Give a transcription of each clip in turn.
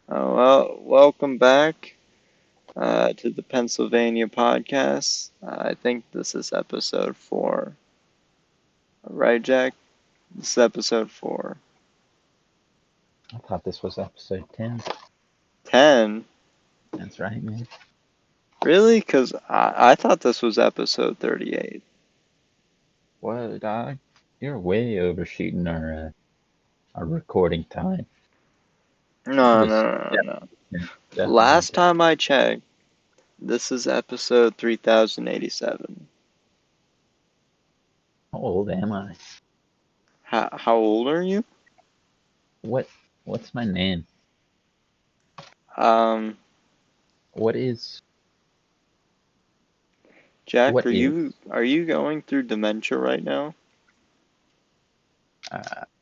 Well, welcome back to the Pennsylvania podcast. I think this is episode 4. Right, Jack? This is episode 4. I thought this was episode 10. 10? That's right, man. Really? Because I thought this was episode 38. Whoa, dog. You're way overshooting our recording time. It No, no, was no, no, no. definitely Last 10. time I checked, this is episode 3087. How old am I? How old are you? What what's my name? Um, What is Jack, what are is you going through dementia right now?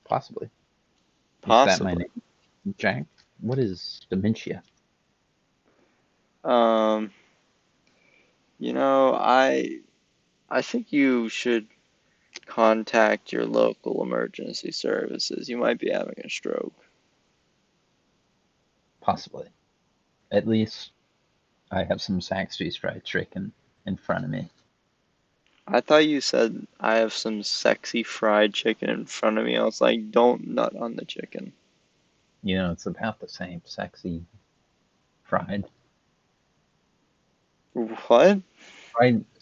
possibly? Is that my Possibly. name? Jack? What is dementia? Um, I think you should contact your local emergency services. You might be having a stroke. Possibly. At least I have some Saxby's fried chicken in front of me. I thought you said I have some sexy fried chicken in front of me. I was like, don't nut on the chicken. You know, it's about the same. Sexy fried. What?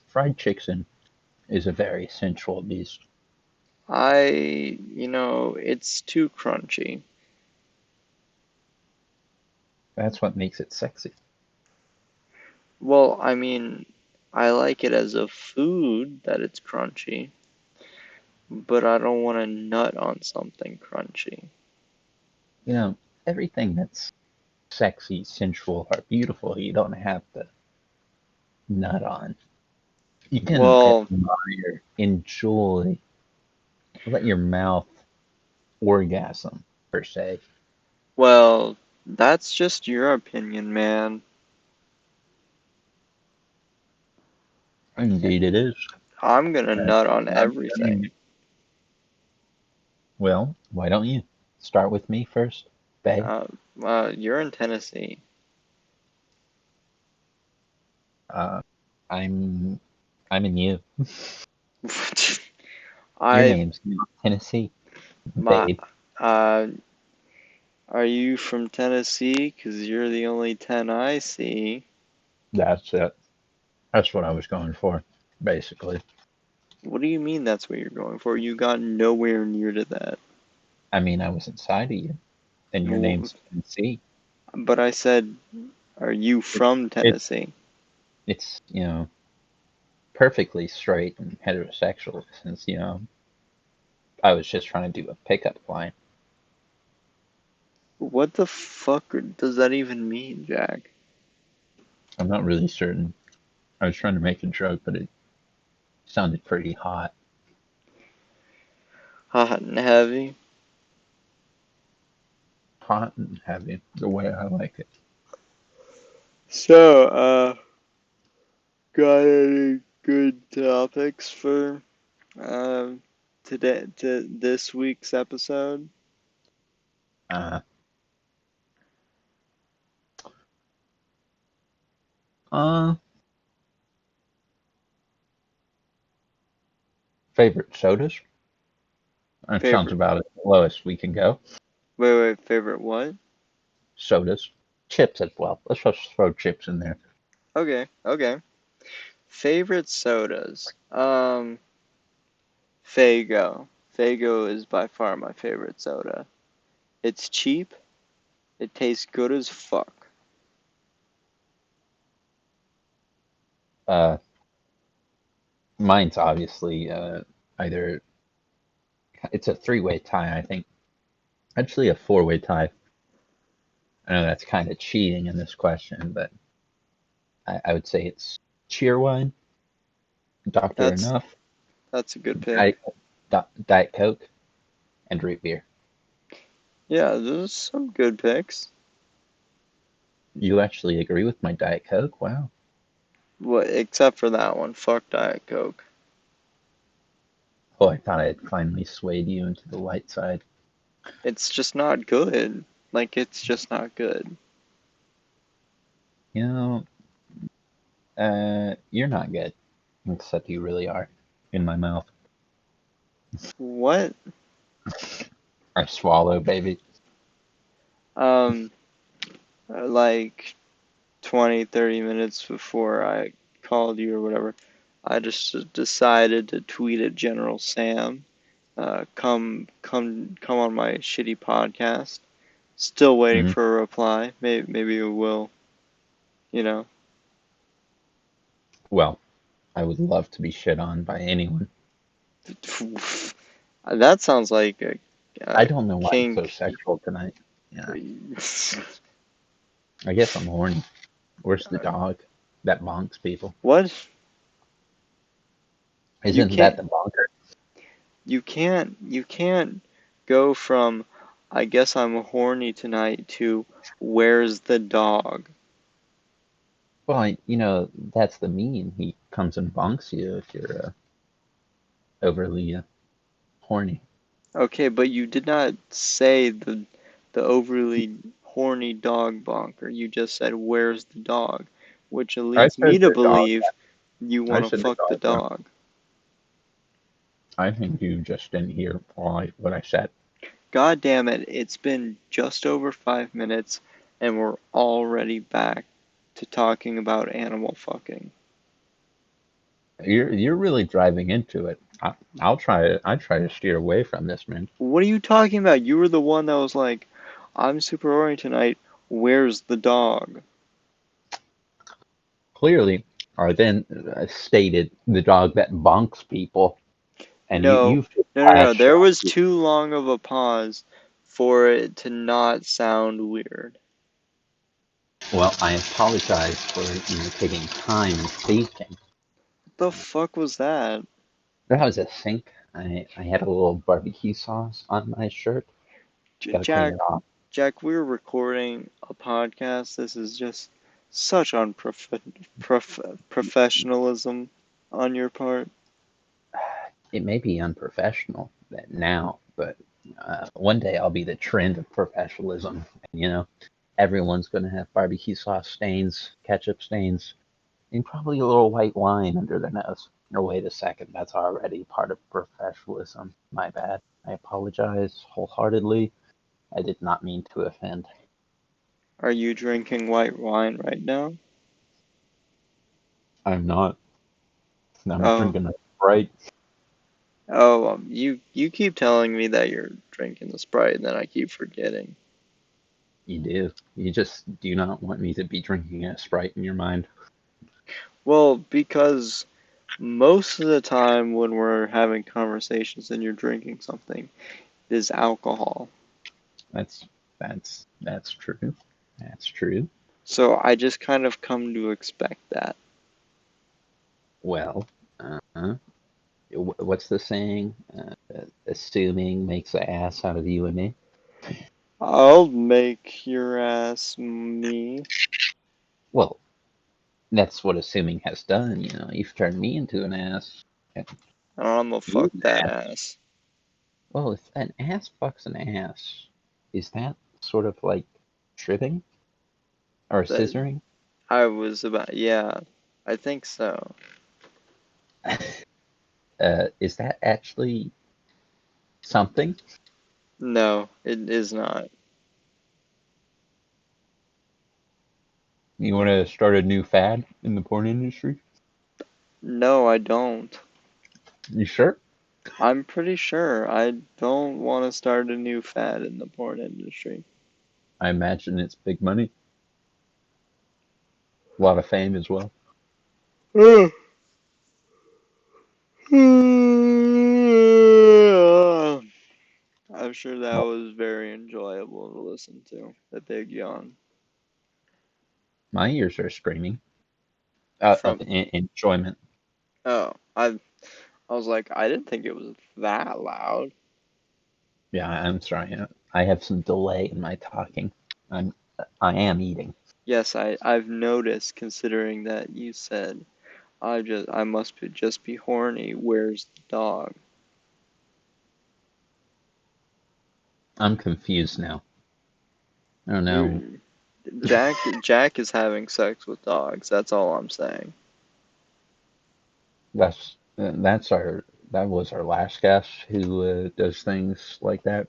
Fried chicken is a very sensual beast. It's too crunchy. That's what makes it sexy. Well, I mean, I like it as a food that it's crunchy, but I don't want to nut on something crunchy. You know, everything that's sexy, sensual, or beautiful, you don't have to nut on. You can Well, admire, enjoy, let your mouth orgasm, per se. well, that's just your opinion, man. Indeed, it is. I'm gonna Uh, nut on I'm telling you. everything. Well, why don't you start with me first, babe? Uh, you're in Tennessee. Uh, I'm, I'm in you. Your I, name's Tennessee, my, babe. uh, are you from Tennessee? 'Cause you're the only 10 I see. That's it. That's what I was going for, basically. What do you mean that's what you're going for? You got nowhere near to that. I mean, I was inside of you, and your Well, name's Tennessee. but I said, are you It, from it, Tennessee? it's, perfectly straight and heterosexual since, I was just trying to do a pickup line. What the fuck does that even mean, Jack? I'm not really certain. I was trying to make a joke, but it sounded pretty hot. Hot and heavy? Hot and heavy, the way I like it. So, got any good topics for to this week's episode? Uh, uh, Favorite sodas? That sounds Favorite, about as low as we can go. wait, favorite what? Sodas. Chips as well. Let's just throw chips in there. Okay. Favorite sodas. Fago. Fago is by far my favorite soda. It's cheap. It tastes good as fuck. Uh, Mine's obviously either it's a three-way tie, I think. Actually, a four-way tie. I know that's kind of cheating in this question, but I would say it's Cheerwine, Doctor That's Enough, that's a good pick. Diet, Diet Coke, and root beer. Yeah, those are some good picks. You actually agree with my Diet Coke? Wow. What, except for that one. Fuck Diet Coke. Oh, I thought I had finally swayed you into the light side. It's just not good. Like, it's just not good. You know, you're not good, except you really are in my mouth. What? I swallow, baby. Um, like 20, 30 minutes before I called you or whatever, I just decided to tweet at General Sam, come on my shitty podcast. Still waiting Mhm. for a reply. Maybe it will, you know. Well, I would love to be shit on by anyone. That sounds like I a don't know why I'm so kink. sexual tonight. Yeah, I guess I'm horny. Where's the dog that bonks people? What? You Isn't that can't the bonker? you can't go from I guess I'm horny tonight to where's the dog? Well, that's the meme. He comes and bonks you if you're overly horny. Okay, but you did not say the overly horny dog bonker. You just said where's the dog, which I leads me said to the dog. believe you I want to said the fuck the dog, bro. dog. I think you just didn't hear what I said. God damn it, it's been just over 5 minutes and we're already back to talking about animal fucking. You're really driving into it. I try to steer away from this, man. What are you talking about? You were the one that was like, I'm super horny tonight. Where's the dog? Clearly, I then stated the dog that bonks people, and No, you've just no. latched There on. was too long of a pause for it to not sound weird. Well, I apologize for taking time and thinking. What the fuck was that? That was a sink. I had a little barbecue sauce on my shirt. Gotta clean Jack, it off. Jack, we're recording a podcast. This is just such professionalism on your part. It may be unprofessional now, but one day I'll be the trend of professionalism. And, everyone's going to have barbecue sauce stains, ketchup stains, and probably a little white wine under their nose. Or wait a second, that's already part of professionalism. My bad. I apologize wholeheartedly. I did not mean to offend. Are you drinking white wine right now? I'm not. I'm Oh, drinking a Sprite. you keep telling me that you're drinking the Sprite, and then I keep forgetting. You do. You just do not want me to be drinking a Sprite in your mind. Well, because most of the time when we're having conversations and you're drinking something, it is alcohol. That's that's true. That's true. So I just kind of come to expect that. Well, uh, what's the saying? Assuming makes an ass out of you and me. I'll make your ass me. Well, that's what assuming has done. You've turned me into an ass. And I'm gonna you fuck an that ass. ass. Well, if an ass fucks an ass, is that sort of like tripping or That scissoring? I was about, yeah, I think so. Is that actually something? No, it is not. You want to start a new fad in the porn industry? No, I don't. You sure? I'm pretty sure I don't want to start a new fad in the porn industry. I imagine it's big money, a lot of fame as well. I'm sure that Well, was very enjoyable to listen to. The big yawn my ears are screaming of from. enjoyment. Oh, I was like, I didn't think it was that loud. Yeah, I'm sorry. I have some delay in my talking. I'm I am eating. Yes, I've noticed. Considering that you said I must just be horny. Where's the dog? I'm confused now. I don't know. You. Jack is having sex with dogs. That's all I'm saying. That was our last guest who does things like that.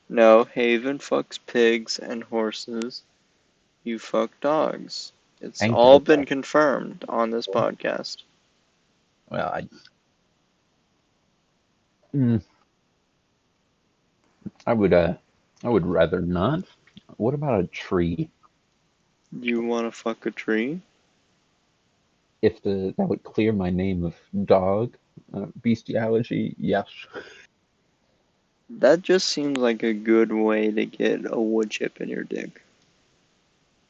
No, Haven fucks pigs and horses. You fuck dogs. It's Thank all you. been confirmed on this podcast. Well, mm, I would rather not. What about a tree? You wanna fuck a tree? If that would clear my name of dog, bestiality, yes. That just seems like a good way to get a wood chip in your dick.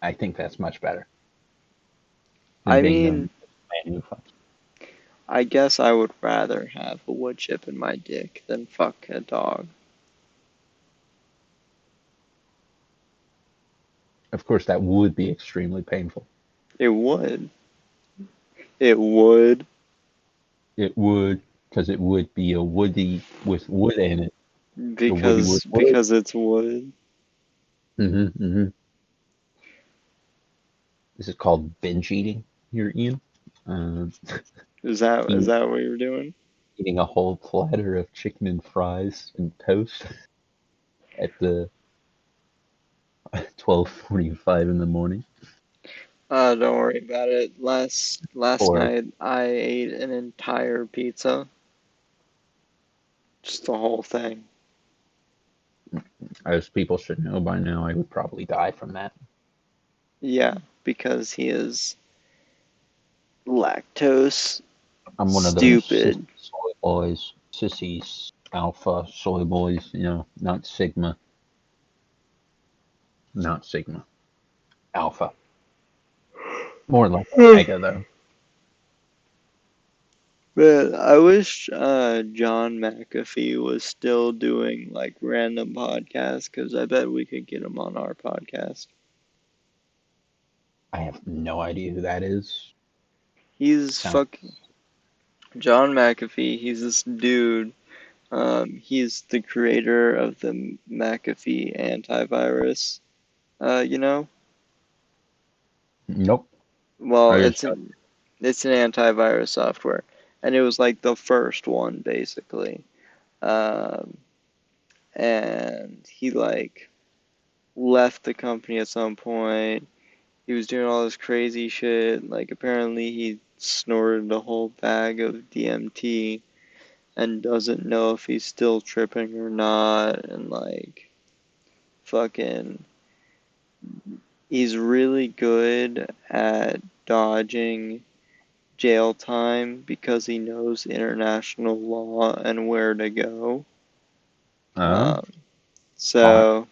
I think that's much better than I being known mean, as a man who fucks. I guess I would rather have a wood chip in my dick than fuck a dog. Of course, that would be extremely painful. It would. It would. It would, because it would be a woody with wood in it. A woody with wood. Because it's wood. Mm-hmm. This is called binge eating here, Ian. Uh, Is eating, that what you're doing? eating a whole platter of chicken and fries and toast at the 12:45 in the morning. Don't worry about it. Last Or night I ate an entire pizza. Just the whole thing. as people should know by now, I would probably die from that. Yeah, because he is lactose I'm one of those sissy stupid. soy boys, sissies, alpha soy boys, not sigma, not sigma, alpha. More like omega, though. Man, I wish John McAfee was still doing like random podcasts because I bet we could get him on our podcast. I have no idea who that is. He's Sounds fucking John McAfee. He's this dude. He's the creator of the McAfee antivirus. You know? nope. Well, I just it's an antivirus software, and it was like the first one basically. Um, and he like left the company at some point. He was doing all this crazy shit. Like apparently he snorted a whole bag of DMT and doesn't know if he's still tripping or not. And like fucking, he's really good at dodging jail time because he knows international law and where to go. uh, Um, smart. so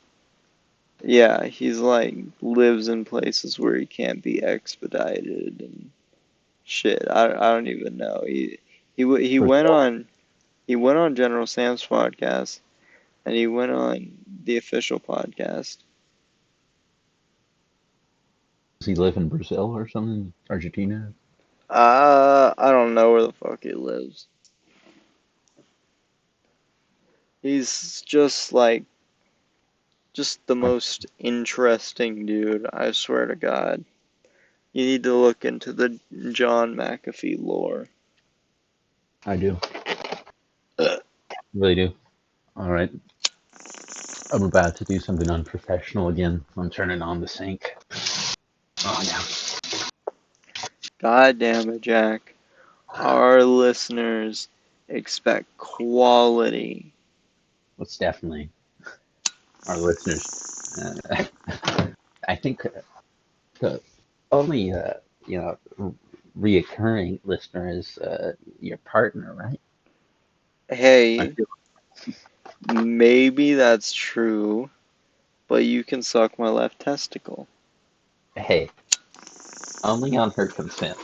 yeah, he's like lives in places where he can't be expedited and shit. I don't even know. He went Brazil. on General Sam's podcast and he went on the official podcast. Does he live in Brazil or something? Argentina? I don't know where the fuck he lives. He's just the I, most interesting dude, I swear to God. You need to look into the John McAfee lore. I do. Really do. All right. I'm about to do something unprofessional again. I'm turning on the sink. Oh, yeah. God damn it, Jack. Our listeners expect quality. It's definitely our listeners. I think the only, reoccurring listener is your partner, right? I Hey, feel, maybe that's true, but you can suck my left testicle. hey, only on her consent.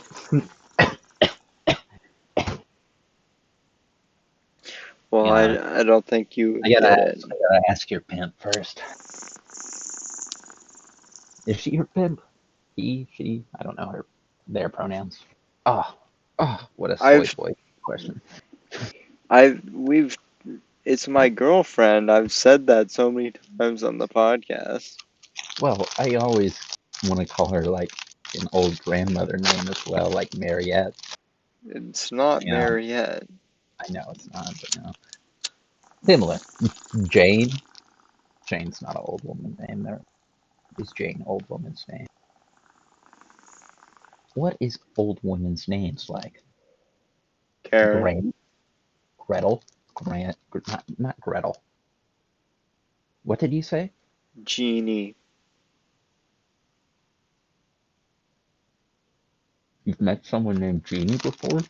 Well, You know, I don't think you would get it. I gotta ask your pimp first. Is she your pimp? He, she, I don't know her, their pronouns. Ah, what a soy I've boy question. we've it's my girlfriend. I've said that so many times on the podcast. Well, I always want to call her like an old grandmother name as well, like Mariette. It's not You know, Mariette. I know it's not, but similar. Jane. Jane's not an old woman name. There is Jane old woman's name. What is old women's names like? Karen. Gran, Gretel, not Gretel. What did you say? Jeannie. You've met someone named Jeannie before?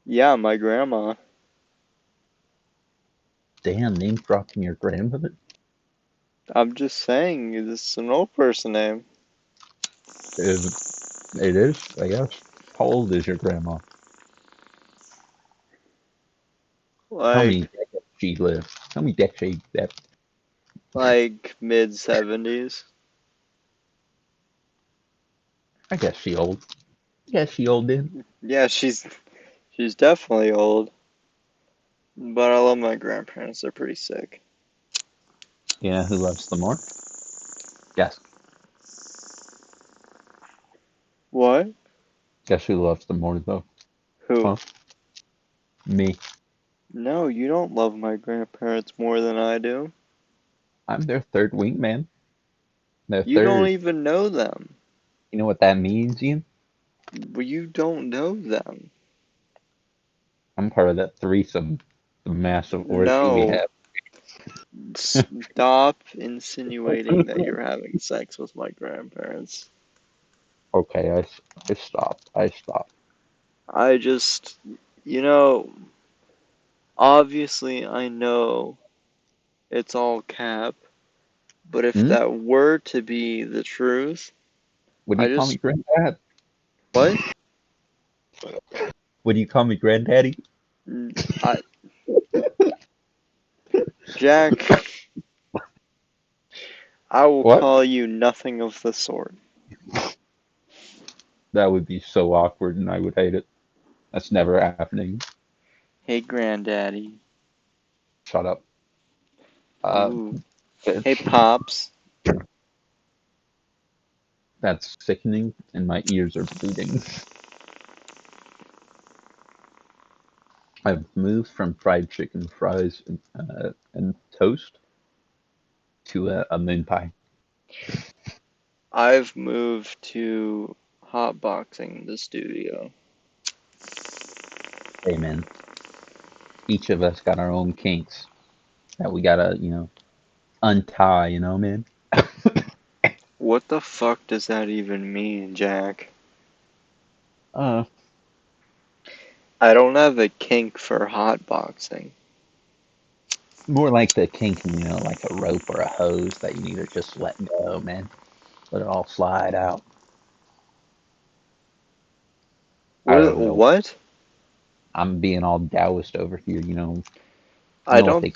Yeah, my grandma. Damn, name dropping your grandmother? I'm just saying, this is an old person name. It, it is, I guess. How old is your grandma? How many Like, decades she lived? How many decades that? like mid-70s. I guess she old. Yeah, she old then. Yeah, she's definitely old. But I love my grandparents. They're pretty sick. Yeah, who loves them more? Guess. What? Guess who loves them more though? Who? Huh? Me. No, you don't love my grandparents more than I do. I'm their third wingman. Their You don't third. even know them. You know what that means, Ian? Well, you don't know them. I'm part of that threesome, the massive orgy we No. have. Stop insinuating that you're having sex with my grandparents. Okay, I stopped. I stopped. I just, you know, obviously I know it's all cap, but if Hmm? that were to be the truth, What do I you call me, just, granddad? what? What do you call me, granddaddy? I, Jack, I will What? call you nothing of the sort. That would be so awkward, and I would hate it. That's never happening. Hey, granddaddy. Shut up. Uh, Ooh. Hey, bitch. Pops. That's sickening, and my ears are bleeding. I've moved from fried chicken, fries, and toast to a moon pie. I've moved to hotboxing the studio. Hey, man. Each of us got our own kinks that we gotta, untie, man? What the fuck does that even mean, Jack? Uh, I don't have a kink for hotboxing. More like the kink, like a rope or a hose that you need to just let go, man. Let it all slide out. I don't know. What? I'm being all Taoist over here, You I know what don't they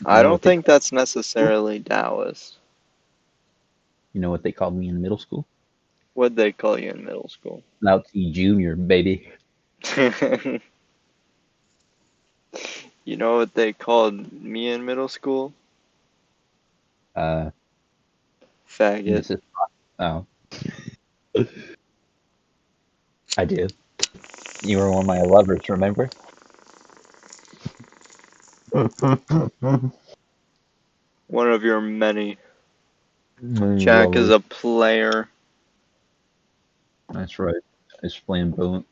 you I know don't what they think call that's necessarily Taoist. you know what they called me in middle school? What'd they call you in middle school? Lao Tzu Junior, baby. You know what they called me in middle school? Uh, Faggot. Mrs. Oh, I did. You were one of my lovers, remember? One of your many. My Jack is lovers. a player. That's right. As flamboyant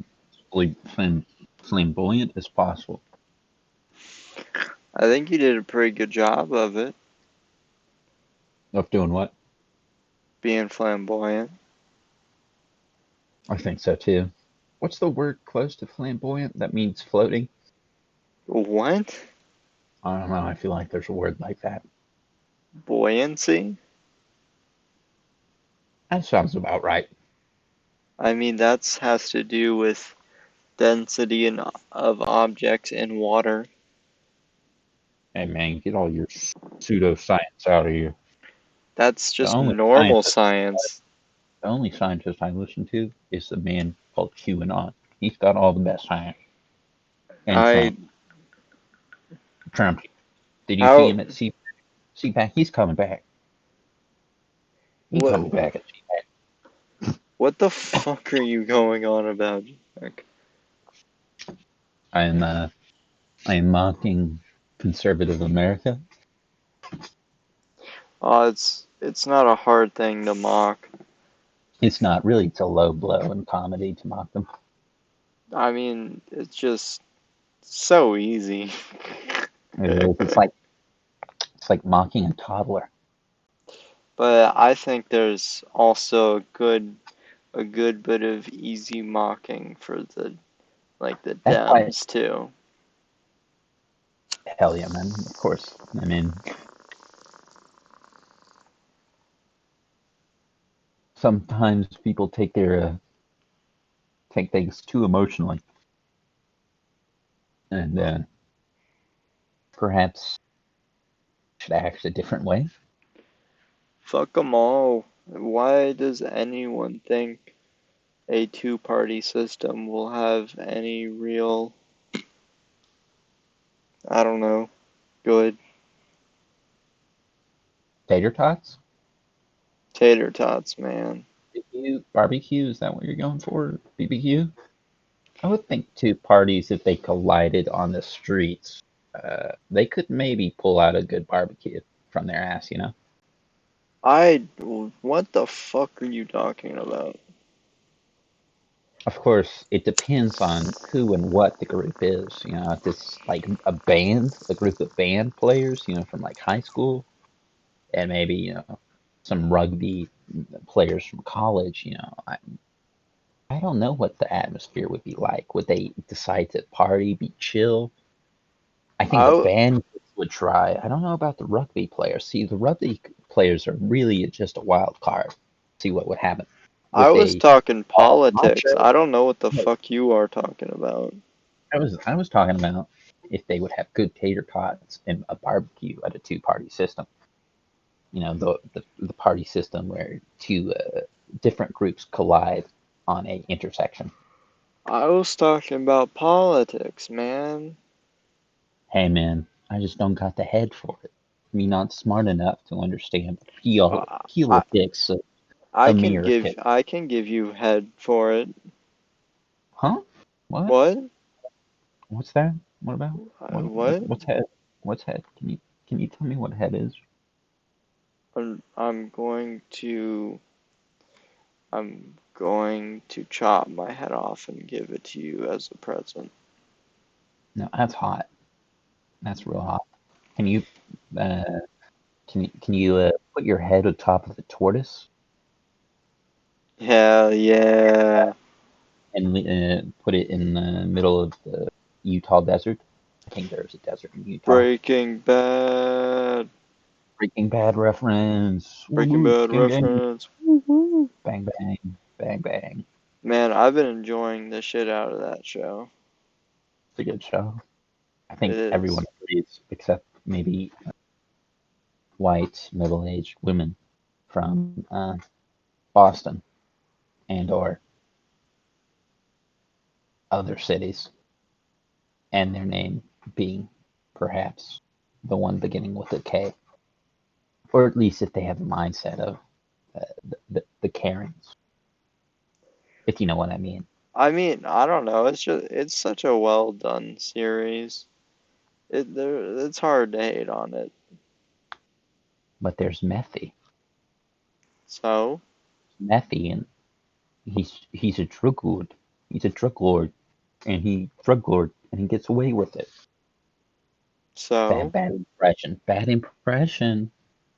as possible. I think you did a pretty good job of it, Of doing what? being flamboyant. I think so too. What's the word close to flamboyant? That means floating? What? I don't know. I feel like there's a word like that. Buoyancy? That sounds about right. I mean, that has to do with density of objects in water. Hey man, get all your pseudoscience out of here. That's The just only normal scientist, science. the only scientist I listen to is the man called QAnon. He's got all the best science. And I Trump. Trump. Did you see how him at CPAC? He's coming back. You call What me back a cheap. what the fuck are you going on about, Jack? I'm I am mocking conservative America. Oh, it's not a hard thing to mock. It's not really, it's a low blow in comedy to mock them. I mean, it's just so easy. It is. It's like mocking a toddler. But I think there's also a good bit of easy mocking for the That's why, Dems too. hell yeah, man. Of course. I mean, sometimes people take things too emotionally, and perhaps should act a different way. Fuck them all. Why does anyone think a two-party system will have any real, I don't know, good Tater tots, tater tots, man? barbecue. Is that what you're going for? BBQ. I would think two parties, if they collided on the streets, they could maybe pull out a good barbecue from their ass, you know? What the fuck are you talking about? Of course, it depends on who and what the group is. You know, if it's like a group of band players, you know, from like high school, and maybe, you know, some rugby players from college, you know, I don't know what the atmosphere would be like. Would they decide to party, be chill? I think the I band would try. I don't know about the rugby players. See, the rugby players are really just a wild card. See what would happen. I Would was they talking all politics. macho? I don't know what the No, fuck you are talking about. I was talking about if they would have good tater tots and a barbecue at a two-party system. You know, the party system where two different groups collide on a intersection. I was talking about politics, man. Hey man, I just don't got the head for it. Me not smart enough to understand the I politics of I can America. give you head for it. Huh? What? What? What's that? What about? What? What's head? What's head? Can you tell me what head is? I'm going to chop my head off and give it to you as a present. No, that's hot. That's real hot. Can you uh can you put your head on top of the tortoise Hell yeah. and put it in the middle of the Utah desert? I think there's a desert in Utah. Breaking Bad. Breaking Bad reference. Woo Breaking woo. Bad Gang gang. reference. Woo-hoo. Bang bang. Bang bang. Man, I've been enjoying the shit out of that show. It's a good show. I It think everyone is. agrees, except maybe white middle-aged women from Boston and or other cities, and their name being perhaps the one beginning with a K, or at least if they have a mindset of the Karens, if you know what I mean. I mean, I don't know. It's such a well done series. It's hard to hate on it. But there's Methy, So, and he's a drug lord. He's a drug lord, and he gets away with it. so, Bad impression. Bad impression.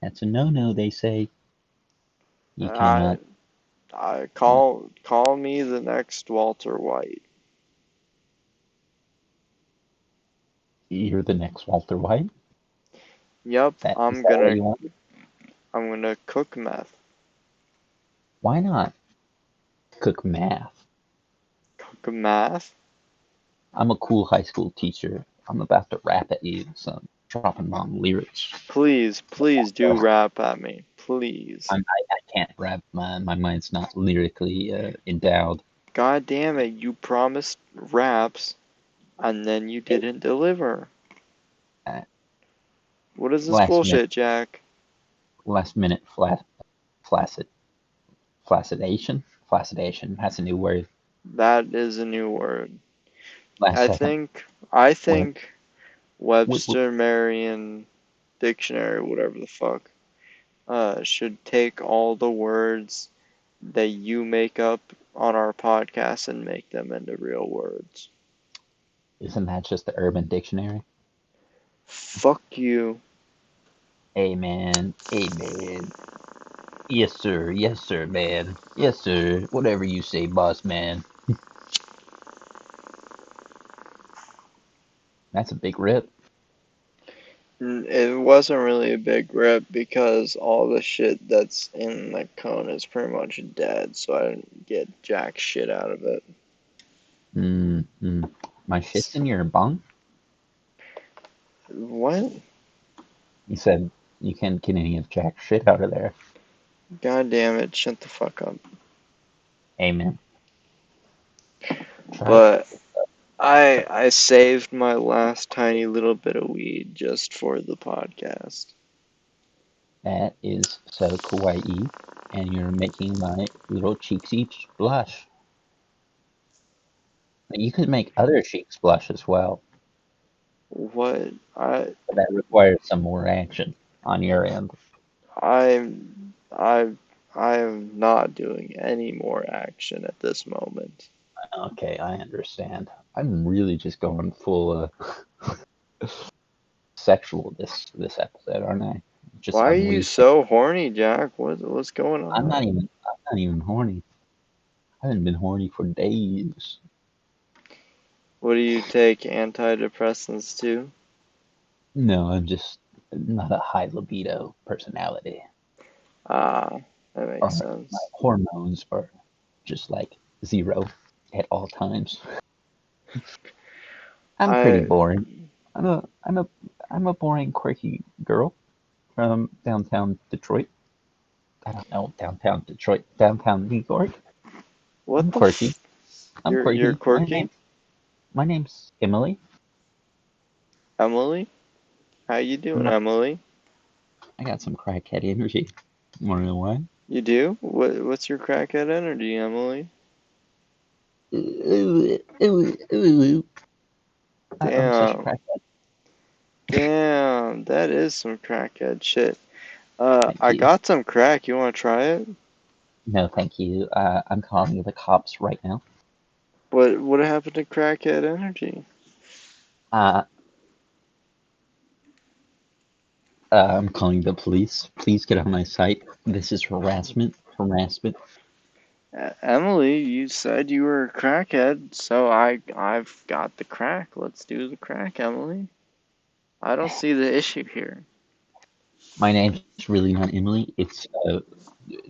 That's a no-no. They say you I cannot. I call me the next Walter White. You're the next Walter White. Yep, That is that what you want? I'm gonna cook meth. Why not cook math? Cook meth? I'm a cool high school teacher. I'm about to rap at you some dropping bomb lyrics. Please do rap at me. Please. I can't rap. My mind's not lyrically endowed. God damn it, you promised raps and then you Hey, didn't deliver. uh, What is this last minute bullshit, Jack? last minute Flaccidation. That's a new word. That is a new word. Last I second. think I What? think What? Webster Merriam Dictionary, whatever the fuck, should take all the words that you make up on our podcast and make them into real words. Isn't that just the Urban Dictionary? Fuck you. Amen. Amen. Yes, sir. Yes, sir, man. Yes, sir. Whatever you say, boss man. That's a big rip. It wasn't really a big rip because all the shit that's in the cone is pretty much dead, so I didn't get jack shit out of it. Mm-hmm. My shit's in your bong? What? You said you can't get any of jack shit out of there. God damn it, shut the fuck up. Amen. Try. But I saved my last tiny little bit of weed just for the podcast. That is so kawaii. And you're making my little cheeksy blush. You could make other cheeks blush as well. What? But that requires some more action on your end. I I am not doing any more action at this moment. Okay, I understand. I'm really just going full sexual this episode, aren't I? Just Why are you unleashing. so horny, Jack? What's going on? I'm not even horny. I haven't been horny for days. What do you take antidepressants to? No, I'm just not a high libido personality. Ah, that Or makes my sense. hormones are just like zero at all times. I'm pretty I boring. I'm a I'm a I'm a boring, quirky girl from downtown Detroit. I don't know, downtown Detroit, downtown New York. what I'm the quirky. f I'm you're quirky. quirky? My name's Emily. Emily? How you I'm doing, not. Emily? I got some crackhead energy. Wanna know why? You do? What's your crackhead energy, Emily? I'm such a Damn. crackhead. Damn, that is some crackhead shit. Thank I you. got some crack. You wanna try it? No, thank you. I'm calling the cops right now. What happened to crackhead energy? Uh, I'm calling the police. Please get on my site. This is harassment. Harassment. Emily, you said you were a crackhead, so I've got the crack. Let's do the crack, Emily. I don't see the issue here. My name's really not Emily. It's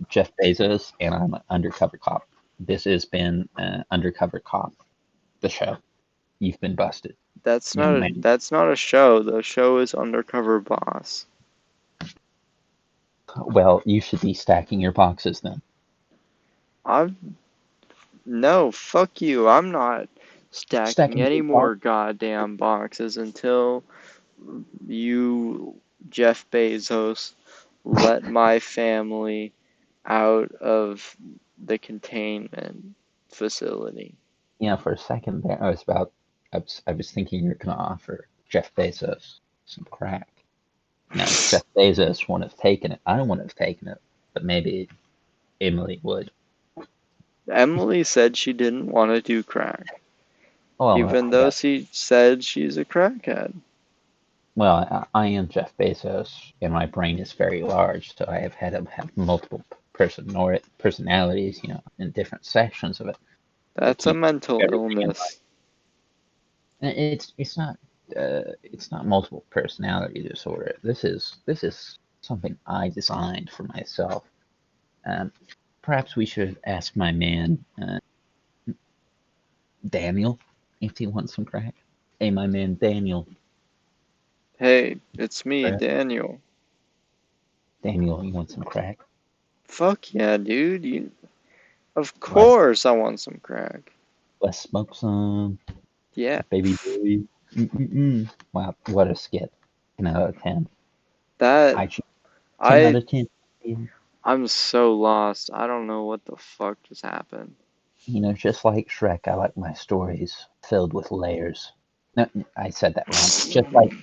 Jeff Bezos, and I'm an undercover cop. This has been Undercover Cop, the show. You've been busted, young man. That's not a show. The show is Undercover Boss. Well, you should be stacking your boxes then. I'm No, fuck you. I'm not stacking Stacking any big box? more goddamn boxes until you, Jeff Bezos, let my family out of the containment facility. You know, for a second there, I was thinking you're gonna offer Jeff Bezos some crack. No, Jeff Bezos wouldn't have taken it. I don't want to have taken it, but maybe Emily would. Emily said she didn't want to do crack, Well, even I though got. she said she's a crackhead. Well, I am Jeff Bezos, and my brain is very large, so I have had to have multiple personalities, you know, in different sections of it to That's a keep mental everything in line. illness. It's not multiple personality disorder. This is something I designed for myself. Um, Perhaps we should ask my man Daniel if he wants some crack. Hey, my man Daniel. Hey, it's me, Crack. Daniel. Daniel, you want some crack? Fuck yeah, dude. Of Let's course I want some crack. let's smoke some, Yeah, baby boy. Mm-mm-mm. Wow, what a skit! 10 out of 10. that I choose 10 out I of 10. I'm so lost. I don't know what the fuck just happened. Just like Shrek, I like my stories filled with layers. No, I said that wrong. Just like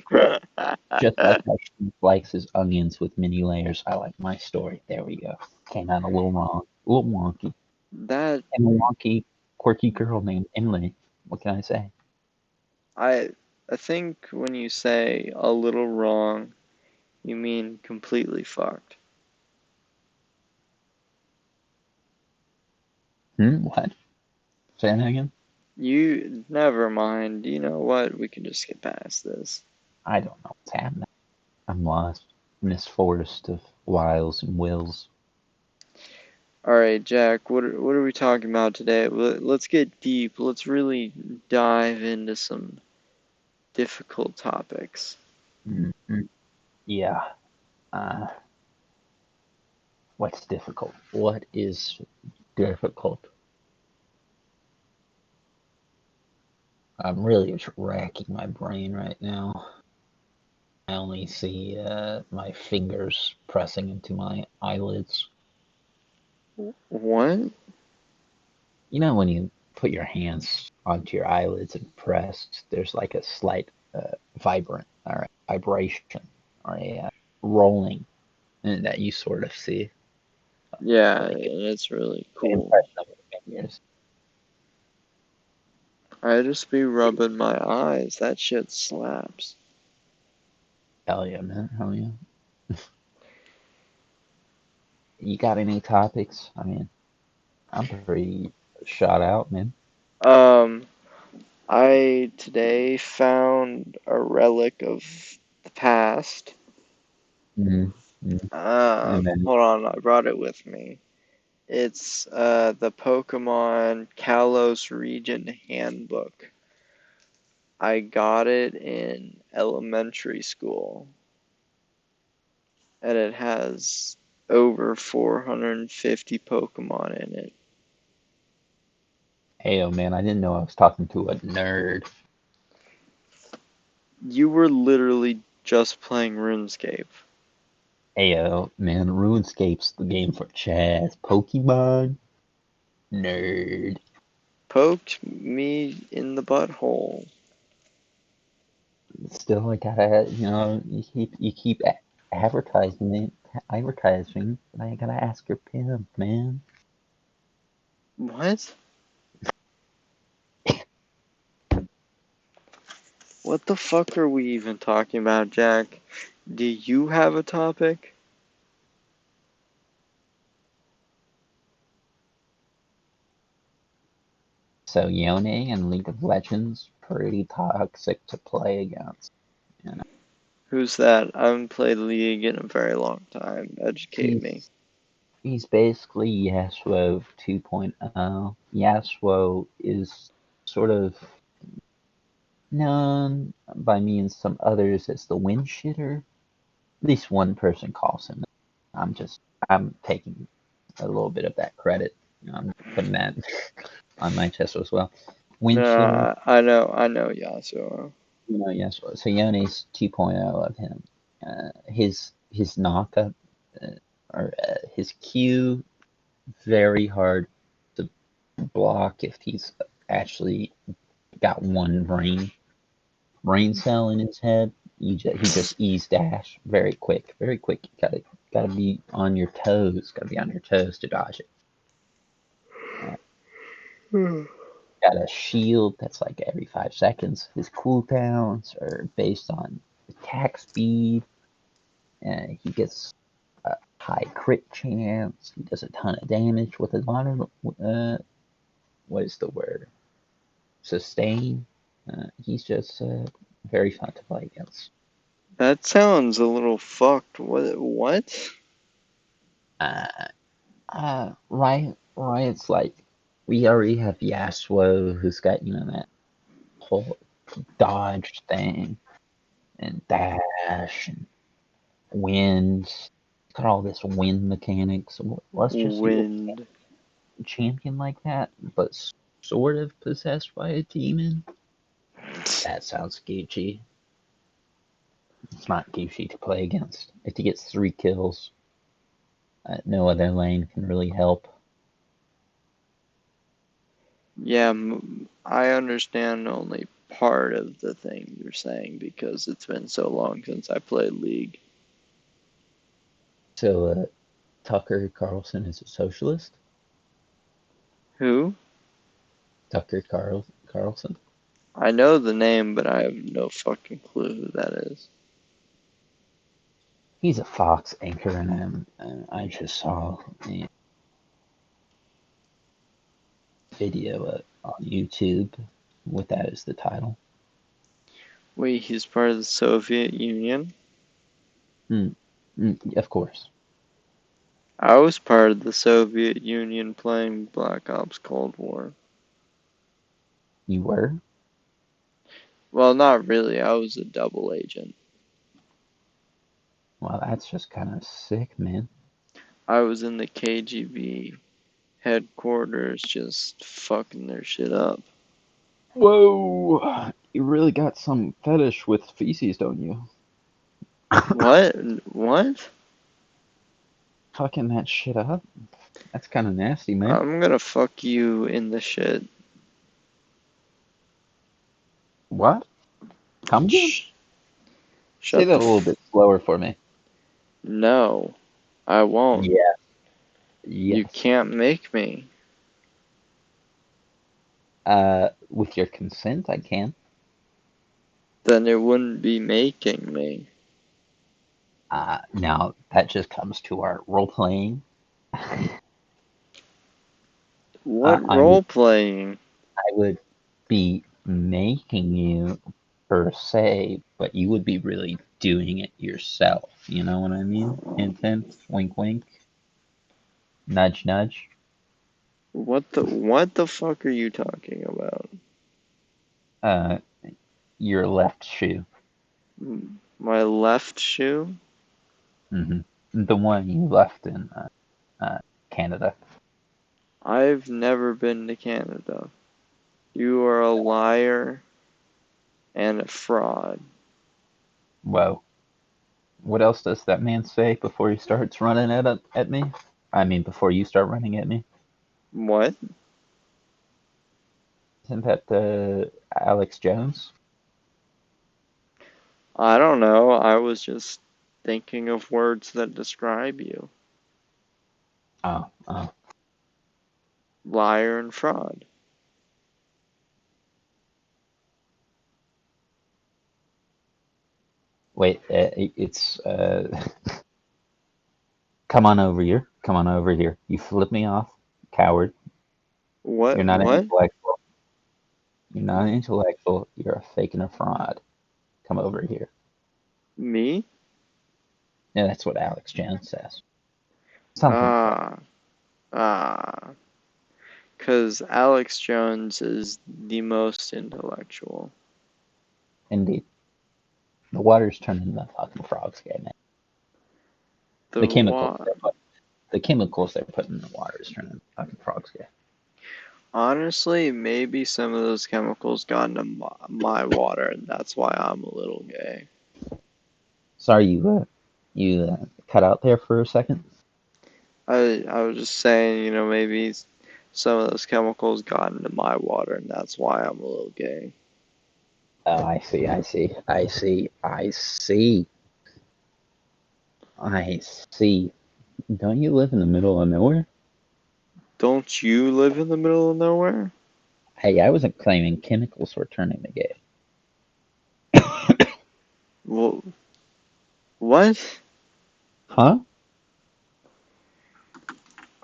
how Shrek likes his onions with many layers, I like my story. There we go. Came out a little wrong, a little wonky. That And a wonky, quirky girl named Emily. What can I say? I I think when you say a little wrong, you mean completely fucked. What? Say that again? You never mind. You know what? We can just get past this. I don't know what's happening. I'm lost in this forest of wiles and wills. All right, Jack. What are we talking about today? Let's get deep. Let's really dive into some difficult topics. Mm-hmm. Yeah. Uh, what's difficult? What is difficult? I'm really just racking my brain right now. I only see my fingers pressing into my eyelids. What? You know when you put your hands onto your eyelids and press, there's like a slight vibration or a rolling that you sort of see. Yeah, Really good. it's really The cool. impression of your fingers. I just be rubbing my eyes. That shit slaps. Hell yeah, man. Hell yeah. You got any topics? I mean, I'm pretty shot out, man. Um, I today found a relic of the past. Mm-hmm. And then, Hold on, I brought it with me. It's the Pokemon Kalos Region Handbook. I got it in elementary school, and it has over 450 Pokemon in it. hey, oh man, I didn't know I was talking to a nerd. You were literally just playing RuneScape. Ayo, man, RuneScape's the game for Chaz. Pokemon? Nerd. Poked me in the butthole. Still, I gotta, you keep advertising, but I gotta ask your pimp, man. What? What the fuck are we even talking about, Jack? Do you have a topic? So Yone and League of Legends, pretty toxic to play against. You know, Who's that? I haven't played League in a very long time. Educate me. he's he's basically Yasuo 2.0. Yasuo is sort of known by me and some others as the wind shitter. At least one person calls him. I'm taking a little bit of that credit. I'm putting that on my chest as well. Wind shitter, I know Yasuo. Yasuo. So Yone's 2.0 of him. His knockup uh, or his Q very hard to block if he's actually got one brain cell in his head. He just ease dash very quick, very quick. Gotta be on your toes. Gotta be on your toes to dodge it. Got a shield that's like every 5 seconds. His cooldowns are based on attack speed. He gets a high crit chance. He does a ton of damage with a lot of what is the word? Sustain. He's just very fun to play against. That sounds a little fucked. What? Uh, right. It's like we already have Yasuo, who's got that whole dodge thing and dash and wind. Got all this wind mechanics. Let's just use Wind. a champion like that, but sort of possessed by a demon. That sounds Gucci. It's not Gucci to play against. If he gets 3 kills, No other lane can really help. Yeah, I understand only part of the thing you're saying because it's been so long since I played League. So, Tucker Carlson is a socialist? Who? Tucker Carlson? I know the name, but I have no fucking clue who that is. He's a Fox anchor, and I just saw a video on YouTube with that as the title. Wait, he's part of the Soviet Union? Of course. I was part of the Soviet Union playing Black Ops Cold War. You were? Well, not really. I was a double agent. Well, that's just kind of sick, man. I was in the KGB headquarters just fucking their shit up. Whoa! You really got some fetish with feces, don't you? What? What? Fucking that shit up? That's kind of nasty, man. I'm gonna fuck you in the shit. What? Come again? Shh. Say Shut that the a little bit slower for me. No, I won't. Yeah. You Yes. can't make me. With your consent, I can. Then it wouldn't be making me. Now that just comes to our role playing. What I would role playing? I would be making you per se, but you would be really doing it yourself. You know what I mean? Hint, hint, wink, wink, nudge, nudge. What the fuck are you talking about? Uh, your left shoe. My left shoe? hmm The one you left in Canada. I've never been to Canada. You are a liar and a fraud. Whoa. What else does that man say before he starts running at me? I mean, before you start running at me? What? Isn't that Alex Jones? I don't know. I was just thinking of words that describe you. Oh. Liar and fraud. Wait, it's come on over here. Come on over here. You flip me off, coward. You're not an What? intellectual. You're not an intellectual. You're a fake and a fraud. Come over here. Me? Yeah, that's what Alex Jones says. Something like that. Ah. Ah. Because Alex Jones is the most intellectual. Indeed. The water's turning the fucking frogs gay, man. The The chemicals what? the chemicals they put in the water is turning the fucking frogs gay. Honestly, maybe some of those chemicals got into my water, and that's why I'm a little gay. Sorry, you cut out there for a second. I was just saying, maybe some of those chemicals got into my water, and that's why I'm a little gay. Oh, I see. I see. Don't you live in the middle of nowhere? Don't you live in the middle of nowhere? Hey, I wasn't claiming chemicals were turning me gay. Well, what? Huh?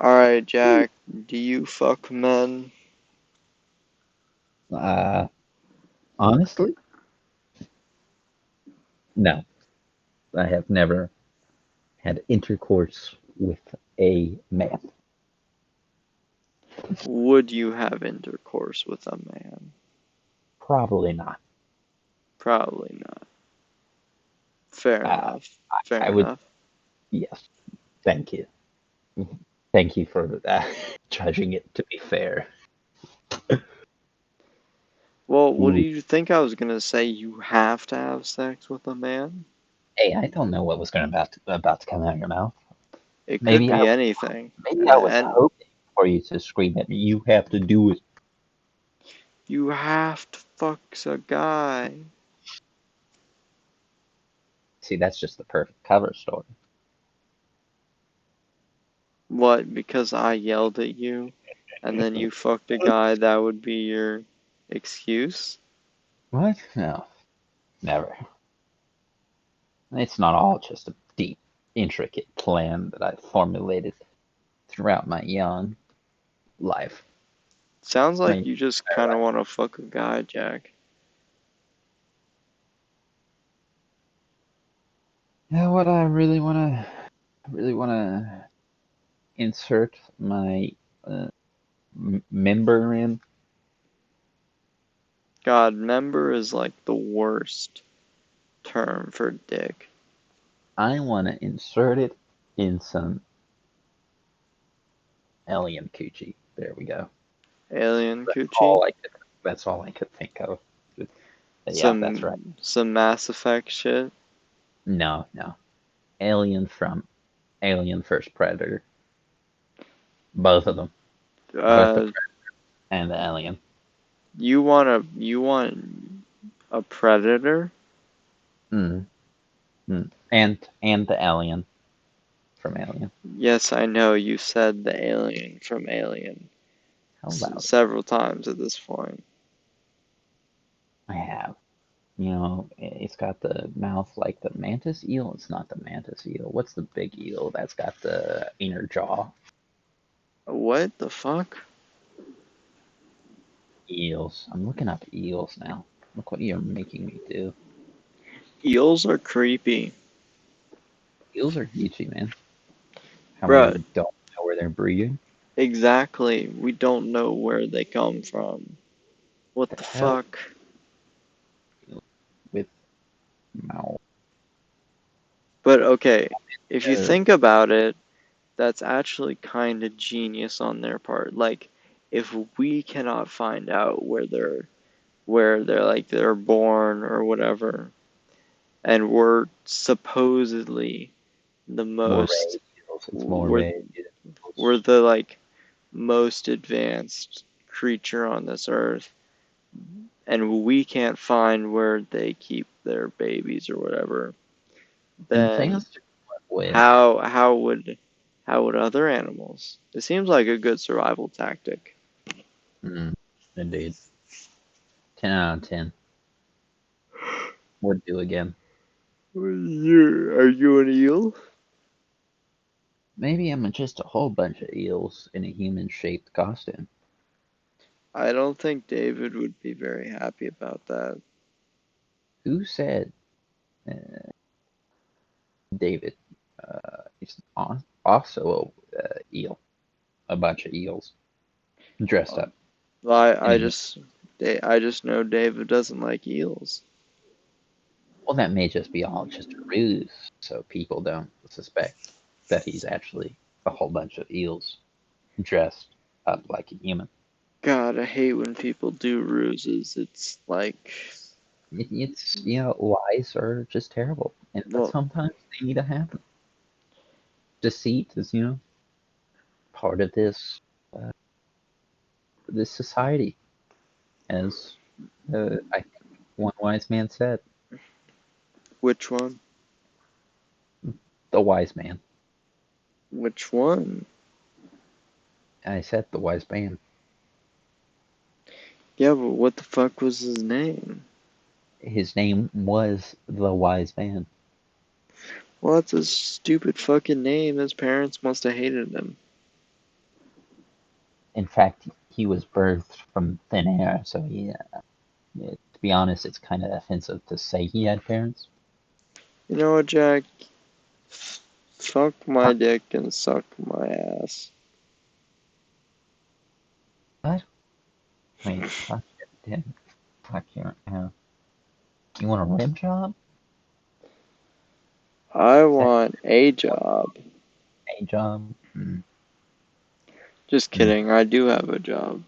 Alright, Jack, do you fuck men? Uh, Honestly, no. I have never had intercourse with a man. Would you have intercourse with a man? Probably not. Probably not. Fair Uh, enough. Fair I would, enough. yes. Thank you. Thank you for judging it to be fair. Well, what do Ooh. you think I was gonna say? You have to have sex with a man? Hey, I don't know what was about to come out of your mouth. It could Maybe I be anything. maybe I was And hoping for you to scream at me. You have to do it. you have to fuck a guy. See, that's just the perfect cover story. What, because I yelled at you and then you fucked a guy, that would be your excuse? What? No, never. It's not all just a deep, intricate plan that I formulated throughout my young life. Sounds My like you just entire kind of life. want to fuck a guy, Jack. Yeah, what I really wanna insert my uh, member in. God, member is like the worst term for dick. I wanna insert it in some alien coochie. There we go. Alien That's coochie? all I could. That's all I could think of. But yeah, that's right. Some Mass Effect shit? No, no. Alien from Alien First Predator. Both of them. Both the Uh, Predator and the Alien. you want a predator? Mm, and the Alien from Alien. Yes, I know you said the alien from Alien How about it? several times at this point. I have. You know, it's got the mouth like the mantis eel. It's not the mantis eel. What's the big eel that's got the inner jaw? What the fuck? Eels. I'm looking up eels now. Look what you're making me do. Eels are creepy. Eels are Gucci, man. How many Bruh, we don't know where they're breeding? exactly. We don't know where they come from. What The the hell fuck? with mouth. But okay, if you Uh, think about it, that's actually kind of genius on their part. Like, if we cannot find out where they're like they're born or whatever, and we're supposedly the most moray eels. It's we're moray eels. we're the like most advanced creature on this earth, and we can't find where they keep their babies or whatever, And the thing then is, with how would other animals? It seems like a good survival tactic. mm, indeed, 10 out of 10 would do again. Are you an eel? Maybe I'm just a whole bunch of eels in a human-shaped costume. I don't think David would be very happy about that. Who said uh, David? He's also a eel. A bunch of eels dressed Um, up in I a human. just I just know David doesn't like eels. Well, that may just be all just a ruse, so people don't suspect that he's actually a whole bunch of eels dressed up like a human. God, I hate when people do ruses. It's like, It's, lies are just terrible, but well, sometimes they need to happen. Deceit is, part of this society, as I think one wise man said. which one? The wise man. Which one? I said the wise man. Yeah, but what the fuck was his name? His name was the wise man. Well, that's a stupid fucking name. His parents must have hated him. In fact, he was birthed from thin air, so to be honest, it's kind of offensive to say he had parents. You know what, Jack? Fuck my Huh? dick and suck my ass. What? Wait, fuck it. Fuck you. You want a rim job? I Is that want a job. a job? Just Mm. kidding, I do have a job.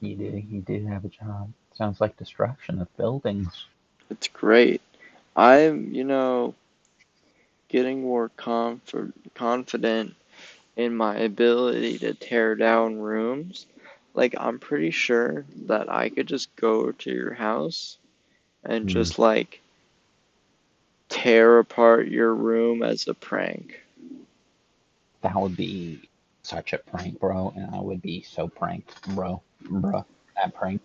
You do have a job. Sounds like destruction of buildings. It's great. I'm, getting more confident in my ability to tear down rooms. Like, I'm pretty sure that I could just go to your house and Mm, just, like, tear apart your room as a prank. that would be such a prank, bro, and I would be so pranked, bro. That prank.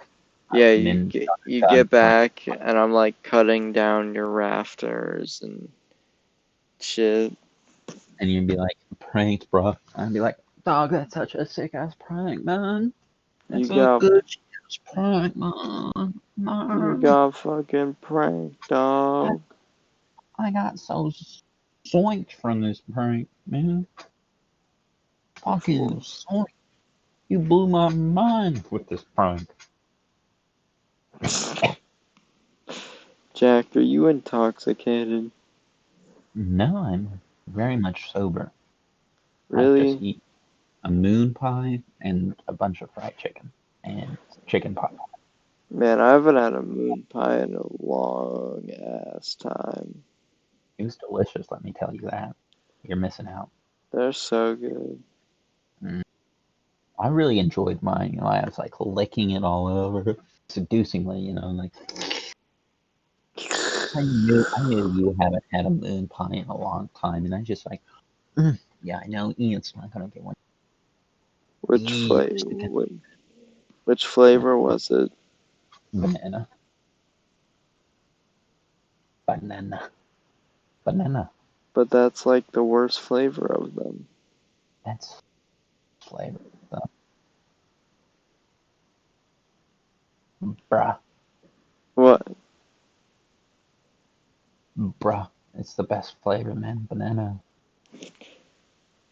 Yeah, And then you done get prank. back, and I'm, like, cutting down your rafters and shit. And you'd be like, prank, bro. I'd be like, dog, that's such a sick ass prank, man. You That's a got good ass prank, man. you Man. got fucking pranked, dog. I got so zoinked from this prank, man. Fucking zoinked. You blew my mind with this prank. Jack, are you intoxicated? No, I'm very much sober. I've just Really? eaten a moon pie and a bunch of fried chicken and chicken pot pie. Man, I haven't had a moon pie in a long ass time. It was delicious, let me tell you that. You're missing out. They're so good. Mm. I really enjoyed mine. I was like licking it all over, seducingly. Like I knew you haven't had a moon pie in a long time, and I just like, yeah, I know Ian's not gonna get one. Which Yeah, flavor? chicken, Which flavor was it? banana, banana, banana. But that's like the worst flavor of them. That's flavor, bruh, What? bruh. It's the best flavor, man. Banana.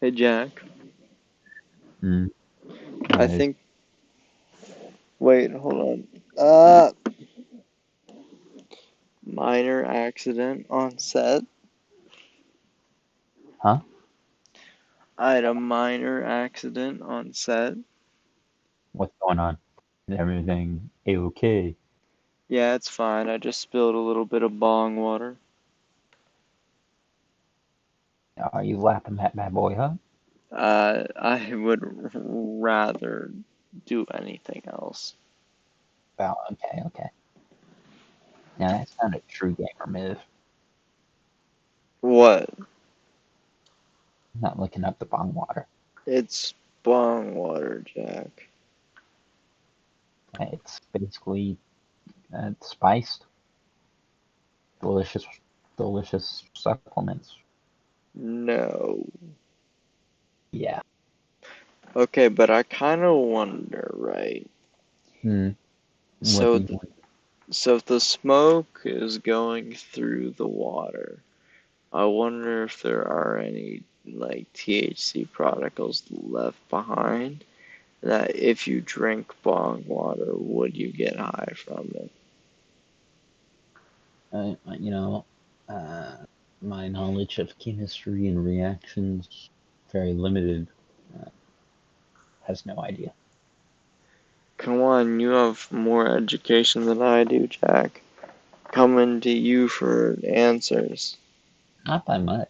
Hey, Jack. Mm, I what is? think. Wait, hold on. Uh, Minor accident on set. Huh? I had a minor accident on set. What's going on? Is everything okay? Yeah, it's fine. I just spilled a little bit of bong water. Are you lapping that bad boy up? I would rather do anything else. Oh, okay, okay. Now that's not a true gamer move. What? Not looking up the bong water. It's bong water, Jack. It's basically spiced, delicious, delicious supplements. No. Yeah. Okay, but I kind of wonder, right? Hmm. What So, do you want? so if the smoke is going through the water, I wonder if there are any like THC particles left behind that if you drink bong water, would you get high from it? Uh, you know, uh, my knowledge of chemistry and reactions very limited. Uh, has no idea. Come on, you have more education than I do, Jack. Coming to you for answers. Not by much.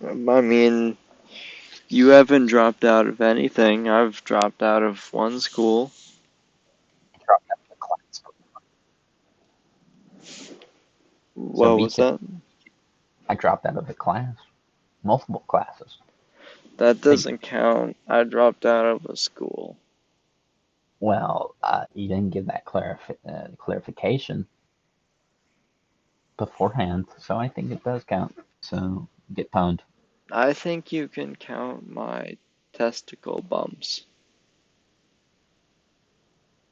I mean, you haven't dropped out of anything. I've dropped out of one school. I dropped out of the class. So What be was careful. that? I dropped out of the class. Multiple classes. That Think, doesn't count. I dropped out of a school. well, you didn't give that clarification beforehand, so I think it does count. So get pwned. I think you can count my testicle bumps.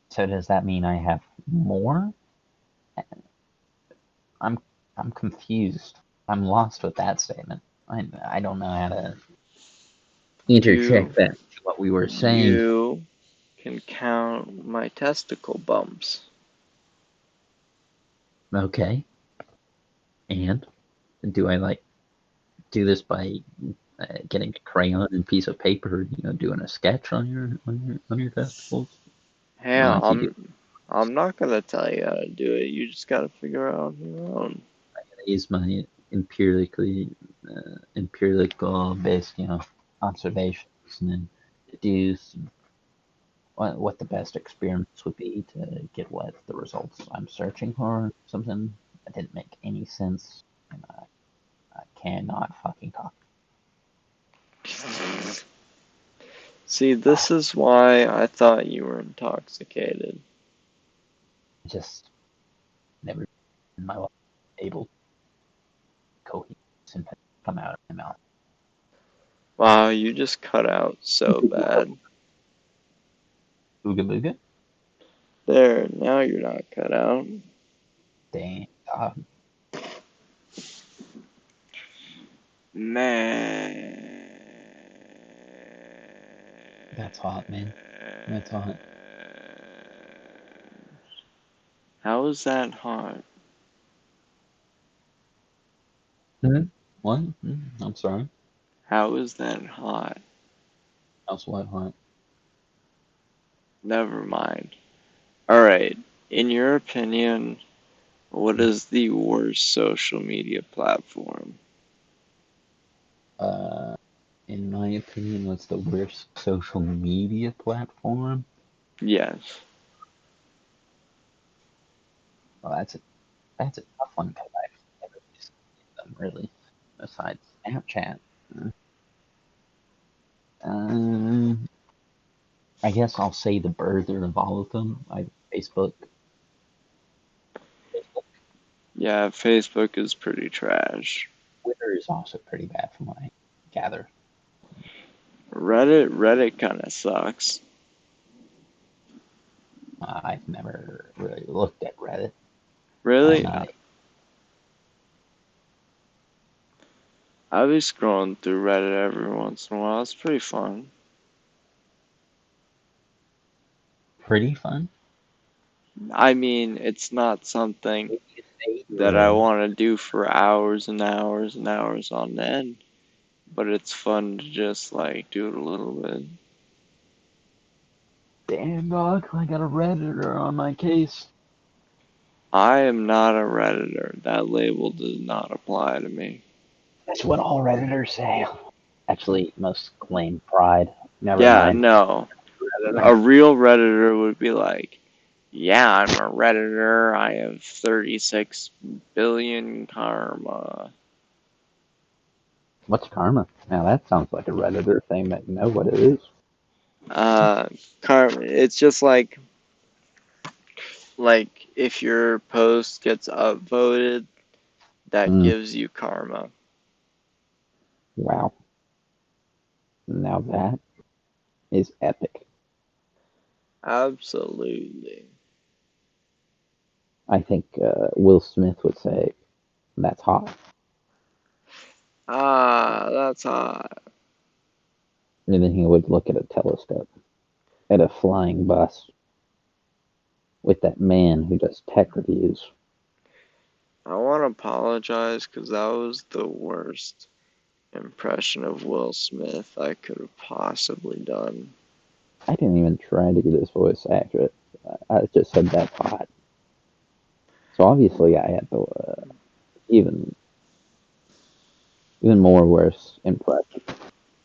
So does that mean I have more? I'm I'm confused. I'm lost with that statement. I don't know how to You interject that to what we were saying. you can count my testicle bumps. Okay, and do I like do this by getting a crayon and piece of paper, doing a sketch on your testicles? Hey, Like you do. I'm not gonna tell you how to do it. You just gotta figure it out on your own. I gotta use my empirically empirical based, observations, and then deduce what the best experiments would be to get what the results I'm searching for. Something that didn't make any sense, and I cannot fucking talk. See, this is why I thought you were intoxicated. Just never in my life able to cohesive sentence come out of my mouth. Wow, you just cut out so bad. Booga booga. There, now you're not cut out. Dang dog. Man. That's hot, man. That's hot. How is that hot? What? I'm sorry. How is that hot? How's what hot? Never mind. Alright, in your opinion, what is the worst social media platform? In my opinion, what's the worst social media platform? Yes. Well, that's a tough one because I've never used them really, besides Snapchat. Uh, I guess I'll say the birther of all of them. Facebook. Yeah, Facebook is pretty trash. Twitter is also pretty bad from what I gather. Reddit kind of sucks. I've never really looked at Reddit, Really? and I'll be scrolling through Reddit every once in a while. It's pretty fun. pretty fun. I mean, it's not something Would you say that I you're want to do for hours and hours and hours on end, but it's fun to just like do it a little bit. damn dog? I got a Redditor on my case. I am not a Redditor. That label does not apply to me. That's what all Redditors say. Actually, most claim pride. Never Yeah, mind. no. A real Redditor would be like, yeah, I'm a Redditor. I have 36 billion karma. What's karma? Now that sounds like a Redditor thing that you know what it is. Karma. It's just like if your post gets upvoted, that Mm, gives you karma. wow. Now that is epic. Absolutely. I think Will Smith would say that's hot. Ah, that's hot. And then he would look at a telescope, at a flying bus, with that man who does tech reviews. I want to apologize because that was the worst impression of Will Smith I could have possibly done. I didn't even try to get his voice accurate. I just said that's hot. So obviously I had the even more worse impression.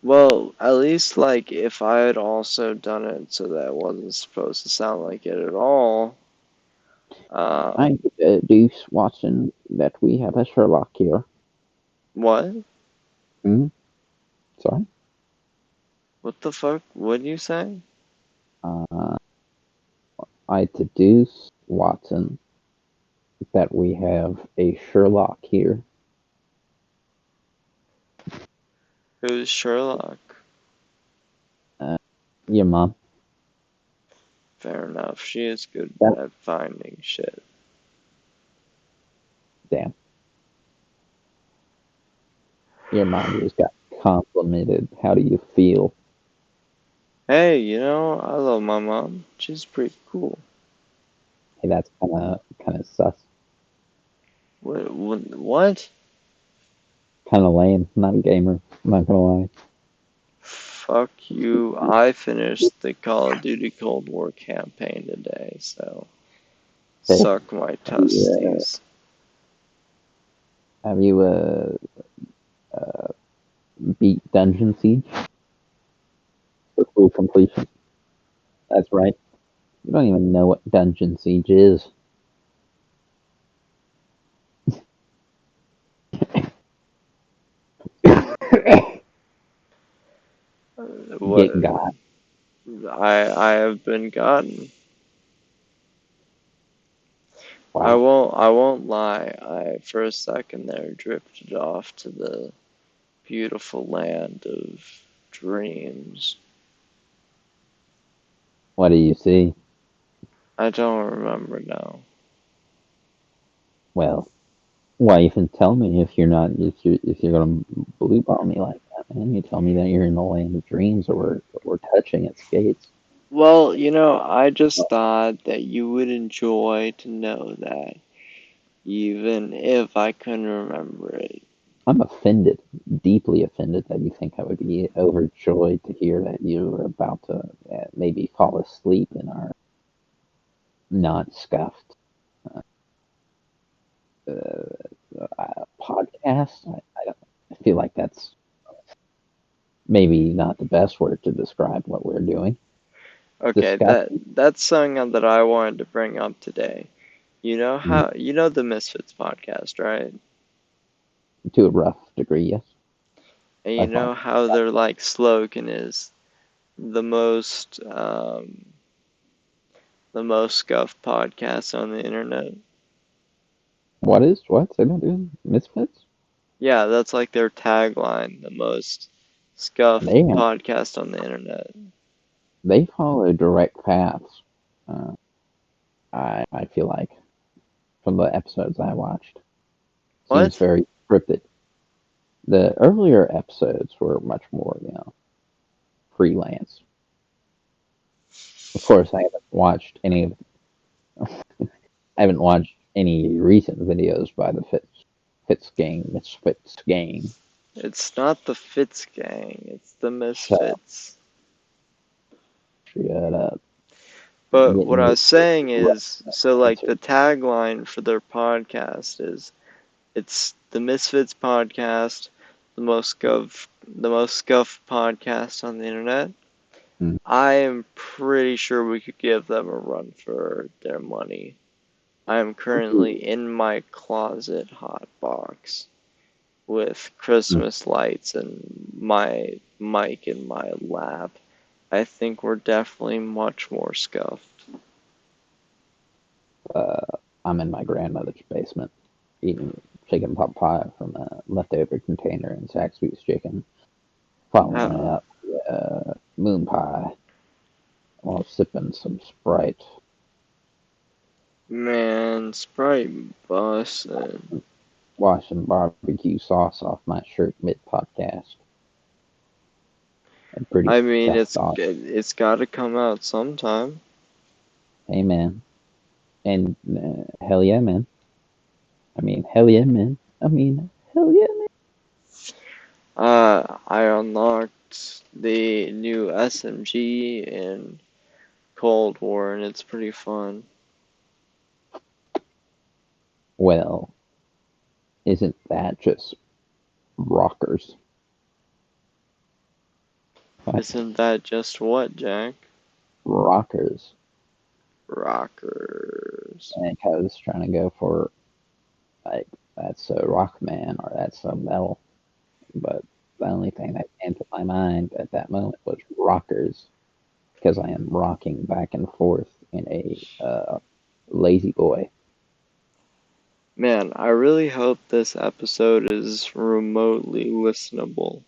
Well, at least like if I had also done it so that it wasn't supposed to sound like it at all. I deduce, Watson, that we have a Sherlock here. What? Hmm? Sorry? What the fuck? What'd you say? Uh, I deduce, Watson, that we have a Sherlock here. Who's Sherlock? Uh, your mom. Fair enough. She is good That, at finding shit. damn. Your mom just got complimented. How do you feel? Hey, I love my mom. She's pretty cool. Hey, that's kind of sus. What? Kind of lame. Not a gamer. Not gonna lie. Fuck you. I finished the Call of Duty Cold War campaign today, so Hey, suck my yeah. tusties. Have you beat Dungeon Siege for full completion? That's right. You don't even know what Dungeon Siege is. What Get got. I have been gotten. Wow. I won't lie. I for a second there drifted off to the beautiful land of dreams. What do you see? I don't remember now. Well, why even tell me if you're gonna blue ball me like that, man? You tell me that you're in the land of dreams, or we're touching its gates. Well, I just thought that you would enjoy to know that, even if I couldn't remember it. I'm offended, deeply offended that you think I would be overjoyed to hear that you were about to maybe fall asleep in our not scuffed podcast. I feel like that's maybe not the best word to describe what we're doing. Okay, Disgusting that's something that I wanted to bring up today. mm, You know the Misfits podcast, right? to a rough degree, yes. And you I know follow. how their like slogan is the most scuffed podcast on the internet. What? Say that again? Misfits? Yeah, that's like their tagline, the most scuffed They podcast on the internet. they follow direct paths. Uh, I feel like from the episodes I watched, seems What? very scripted. The earlier episodes were much more, freelance. Of course, I haven't watched any recent videos by the Misfits gang. It's not the Fitz gang, it's the Shut up, Misfits. shut up. But what Getting I your was saying rough is, so like the answered. tagline for their podcast is it's the Misfits podcast, the most scuffed podcast on the internet. Mm, I am pretty sure we could give them a run for their money. I am currently in my closet hot box with mm. Christmas lights and my mic in my lap. I think we're definitely much more scuffed. I'm in my grandmother's basement eating chicken pot pie from a leftover container in Zaxby's chicken, following it Uh, up with moon pie while sipping some Sprite. man, Sprite bussin'. Washing barbecue sauce off my shirt mid podcast. And pretty I mean, scuffed off. it's got to come out sometime. Hey man. And hell yeah, man. Hell yeah, man. Hell yeah, man. I unlocked the new SMG in Cold War, and it's pretty fun. Well, isn't that just rockers? What? Isn't that just what, Jack? Rockers. Rockers. And I was trying to go for, like, that's a rock man or that's a metal. But the only thing that came to my mind at that moment was rockers, because I am rocking back and forth in a lazy boy. Man, I really hope this episode is remotely listenable.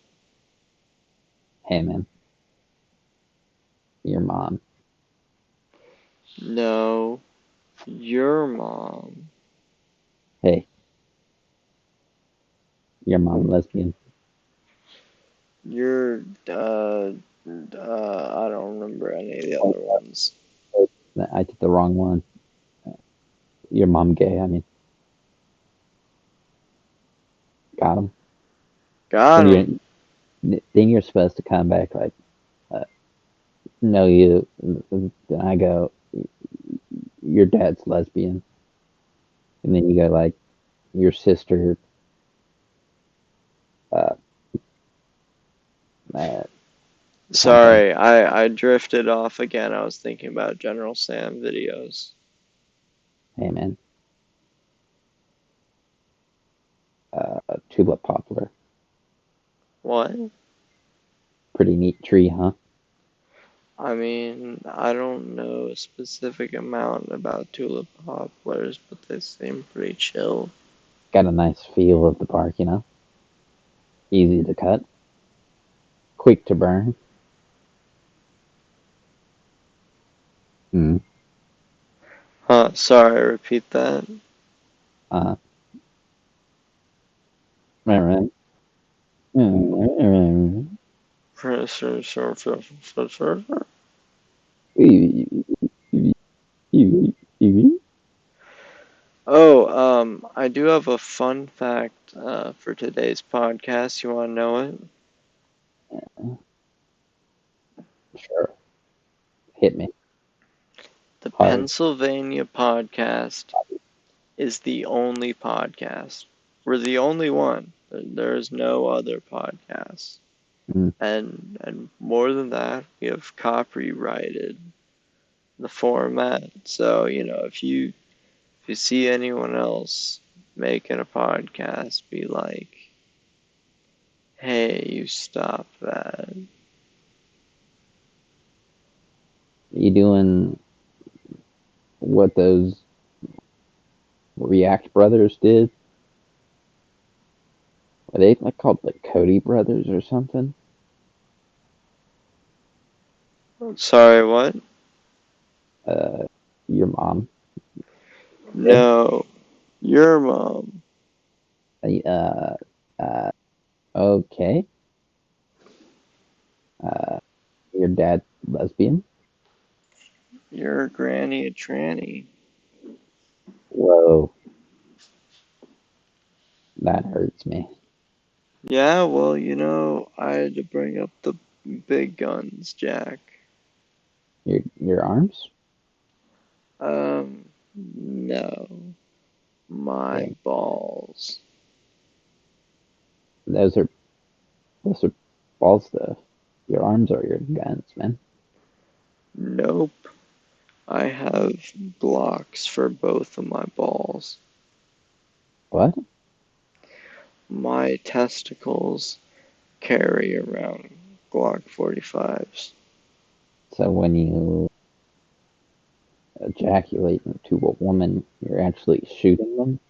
Hey man, your mom. No, your mom. Hey, your mom lesbian. You're, I don't remember any of the other ones. I did the wrong one. Your mom gay. Got him. Got And him. then you're supposed to come back like, uh, no, you. Then I go, your dad's lesbian, and then you go like, your sister. uh, uh, something. Sorry, I drifted off again. I was thinking about General Sam videos. Hey man, tulip poplar. What? Pretty neat tree, huh? I mean, I don't know a specific amount about tulip poplars, but they seem pretty chill. Got a nice feel of the bark, you know? Easy to cut, quick to burn. Mm. Huh, sorry, repeat that. Uh, all right. Oh, I do have a fun fact for today's podcast. You want to know it? Sure, hit me The hard. Pennsylvania podcast is the only podcast. We're the only one. There's no other podcast. Mm. And more than that, we have copyrighted the format. So, if you see anyone else making a podcast, be like, hey, you stop that. You doing what those React brothers did? Were they like called the Cody brothers or something? Sorry, what? Uh, your mom did? No, your mom. Uh, uh, okay. Uh, your dad lesbian? Your granny a tranny. Whoa, that hurts me. Yeah, well, I had to bring up the big guns, Jack. Your arms? No, my Dang, balls. those are those are balls though. Your arms are your guns, man. Nope. I have blocks for both of my balls. What? My testicles carry around Glock 45s. So when you ejaculate into a woman, you're actually shooting them?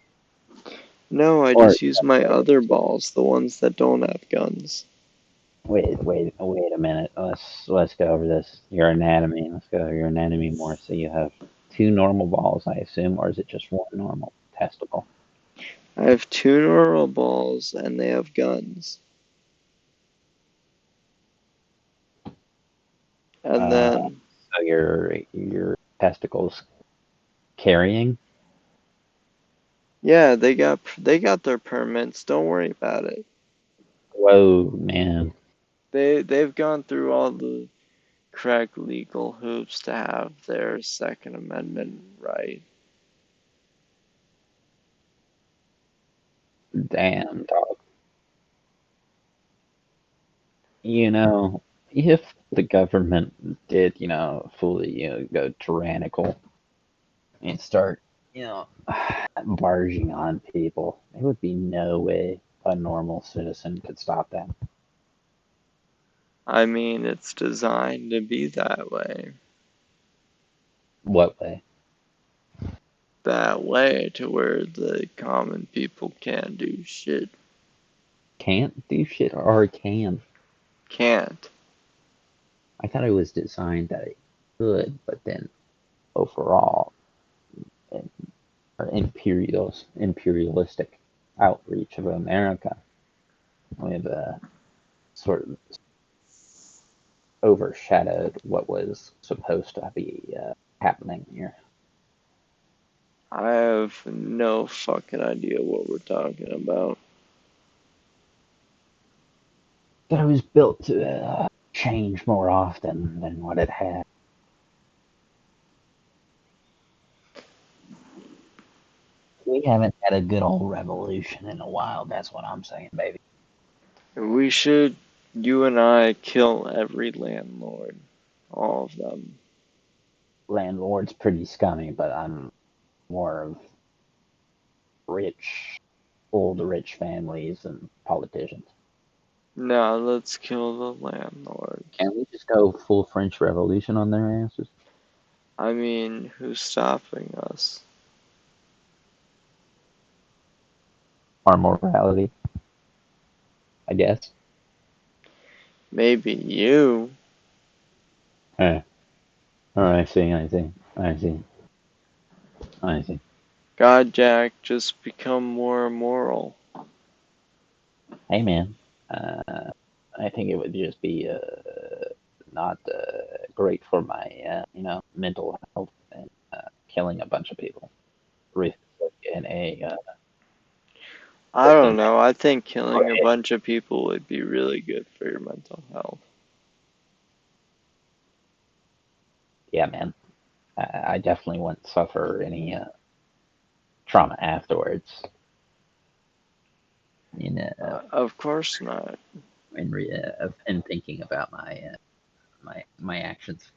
No, I Or just use my other balls, the ones that don't have guns. wait a minute. Let's go over this. Your anatomy. Let's go over your anatomy more. So you have two normal balls, I assume, or is it just one normal testicle? I have two normal balls and they have guns. And Uh, then, so your testicles carrying? yeah, they got their permits. Don't worry about it. Whoa, man. They've gone through all the correct legal hoops to have their Second Amendment right. Damn, dog. You know, if the government did, fully, go tyrannical and start, you know, barging on people, there would be no way a normal citizen could stop that. I mean, it's designed to be that way. What way? That way to where the common people can't do shit. Can't do shit or can? Can't. I thought it was designed that it could, but then overall, in our imperialistic outreach of America, we've sort of overshadowed what was supposed to be happening here. I have no fucking idea what we're talking about. That it was built to change more often than what it had. We haven't had a good old revolution in a while. That's what I'm saying, baby. We should, you and I, kill every landlord. All of them. Landlord's pretty scummy, but I'm more of rich, old rich families and politicians. No, let's kill the landlords. Can't we just go full French Revolution on their asses? I mean, who's stopping us? Our morality, I guess. Maybe you. Oh, I see, I see, I see, I see. God, Jack, just become more immoral. Hey, man, I think it would just be not great for my, mental health and killing a bunch of people. In a I don't know. I think killing a bunch of people would be really good for your mental health. yeah, man. I definitely wouldn't suffer any trauma afterwards. In Of course not. in thinking about my actions.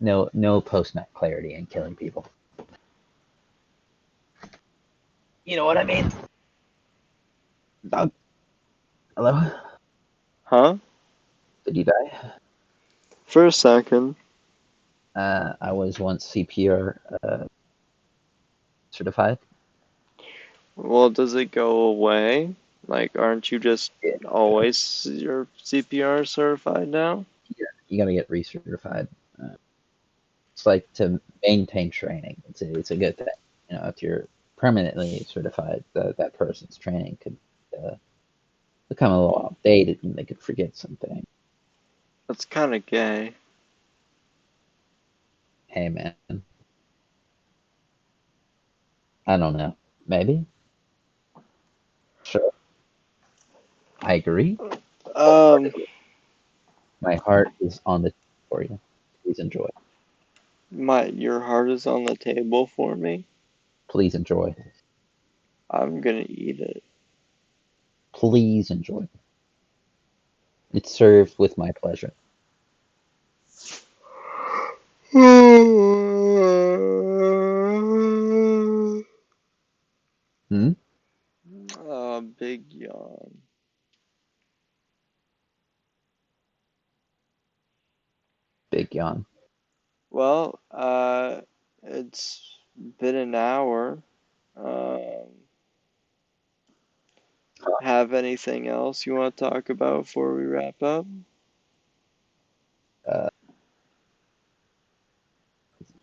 No post nut clarity in killing people. You know what I mean? Dog. Hello. Huh? Did you die? For a second. I was once CPR certified. Well, does it go away? Like, aren't you just Yeah. always your CPR certified now? You gotta get recertified. Uh, it's like to maintain training. It's a good thing. If you're permanently certified, that person's training could uh, become a little outdated and they could forget something. That's kind of gay. Hey, man, I don't know. Maybe. Sure. I agree. Um, My heart is on the for you. Please enjoy. your heart is on the table for me. Please enjoy. I'm gonna eat it. Please enjoy. It's served with my pleasure. Hmm? Big yawn. Big yawn. Well, it's been an hour. Um, have anything else you want to talk about before we wrap up? Uh,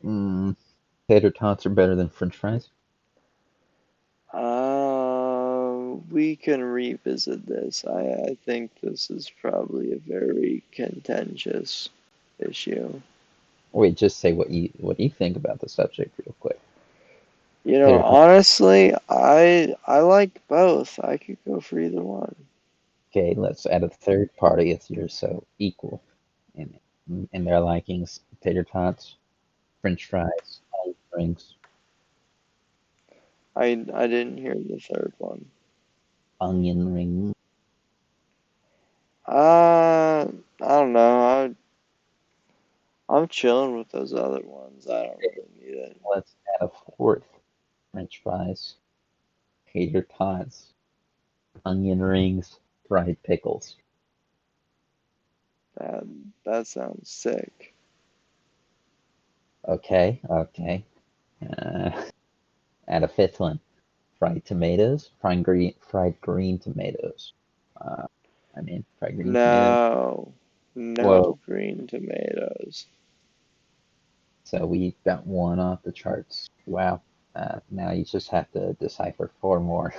mm, Tater tots are better than French fries. We can revisit this. I think this is probably a very contentious issue. Wait, just say what you think about the subject real quick. You know, Tater tots. honestly, I like both. I could go for either one. Okay, let's add a third party if you're so equal in their likings. Tater tots, French fries, onion rings, I didn't hear the third one. onion ring. I don't know. I'm chilling with those other ones. I don't really need it. Let's add a fourth. French fries, tater tots, onion rings, fried pickles. That that sounds sick. Okay, okay. Uh, add a fifth one. Fried tomatoes, fried green tomatoes. Uh, fried green tomatoes. No, no Whoa. green tomatoes. So we got one off the charts. Wow. Now you just have to decipher four more.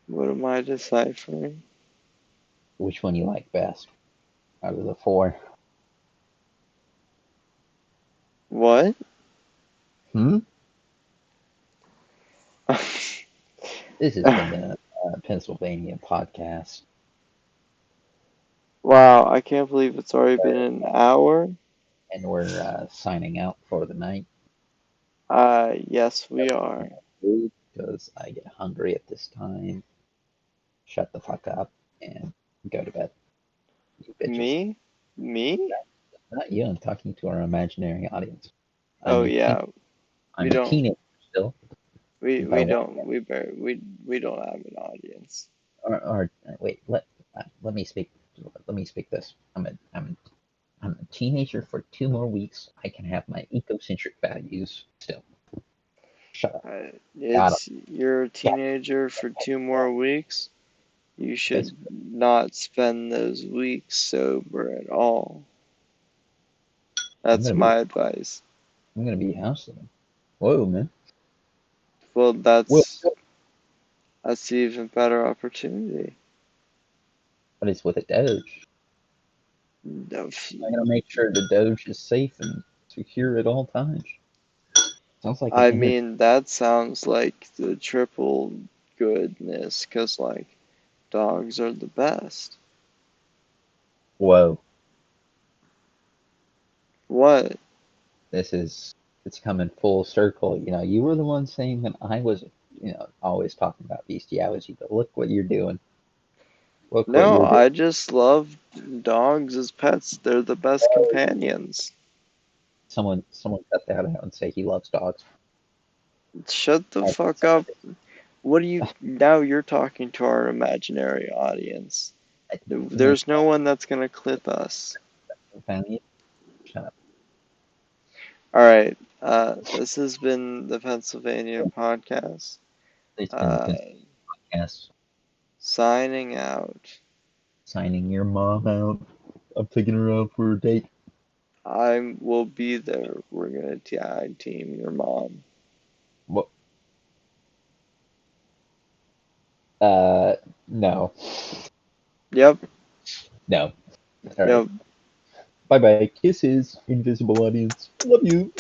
What am I deciphering? Which one you like best out of the four? What? Hmm? This has been the Pennsylvania podcast, Wow, I can't believe it's already been an hour. and we're signing out for the night. Yes, we are. because I get hungry at this time. Shut the fuck up and go to bed, you bitches. Me? Me? Not you. I'm talking to our imaginary audience. Oh I'm a teen. yeah. We I'm a don't. teenager still. If We I want, don't. We don't have an audience. or wait, let me speak. Let me speak this. I'm a teenager for 2 more weeks. I can have my ecocentric values still. Shut up. Got him. It's you're a Got teenager for 2 more weeks. You him. should Basically, not spend those weeks sober at all. I'm That's gonna be my advice. I'm gonna be house sitting. Whoa, man. Well, Whoa. that's the even better opportunity. But it's with a Doge. No, I gotta make sure the Doge is safe and secure at all times. Sounds like an I inner. mean, that sounds like the triple goodness, 'cause like dogs are the best. Whoa. What? This is it's coming full circle. You were the one saying that I was, always talking about bestiality, but look what you're doing. Look what No, you're doing. I just love dogs as pets. They're the best companions. Someone cut that out and say he loves dogs. Shut the I fuck someone up. What do you now you're talking to our imaginary audience. did. There's no one that's gonna clip us. Companion. Shut up. All right. This has been the Pennsylvania podcast. It's been the Uh, Pennsylvania podcast. signing out. Signing your mom out. I'm taking her out for a date. I will be there. We're gonna tag team your mom. What? No. Yep. No. All right. Yep. Bye bye. Kisses, invisible audience. Love you.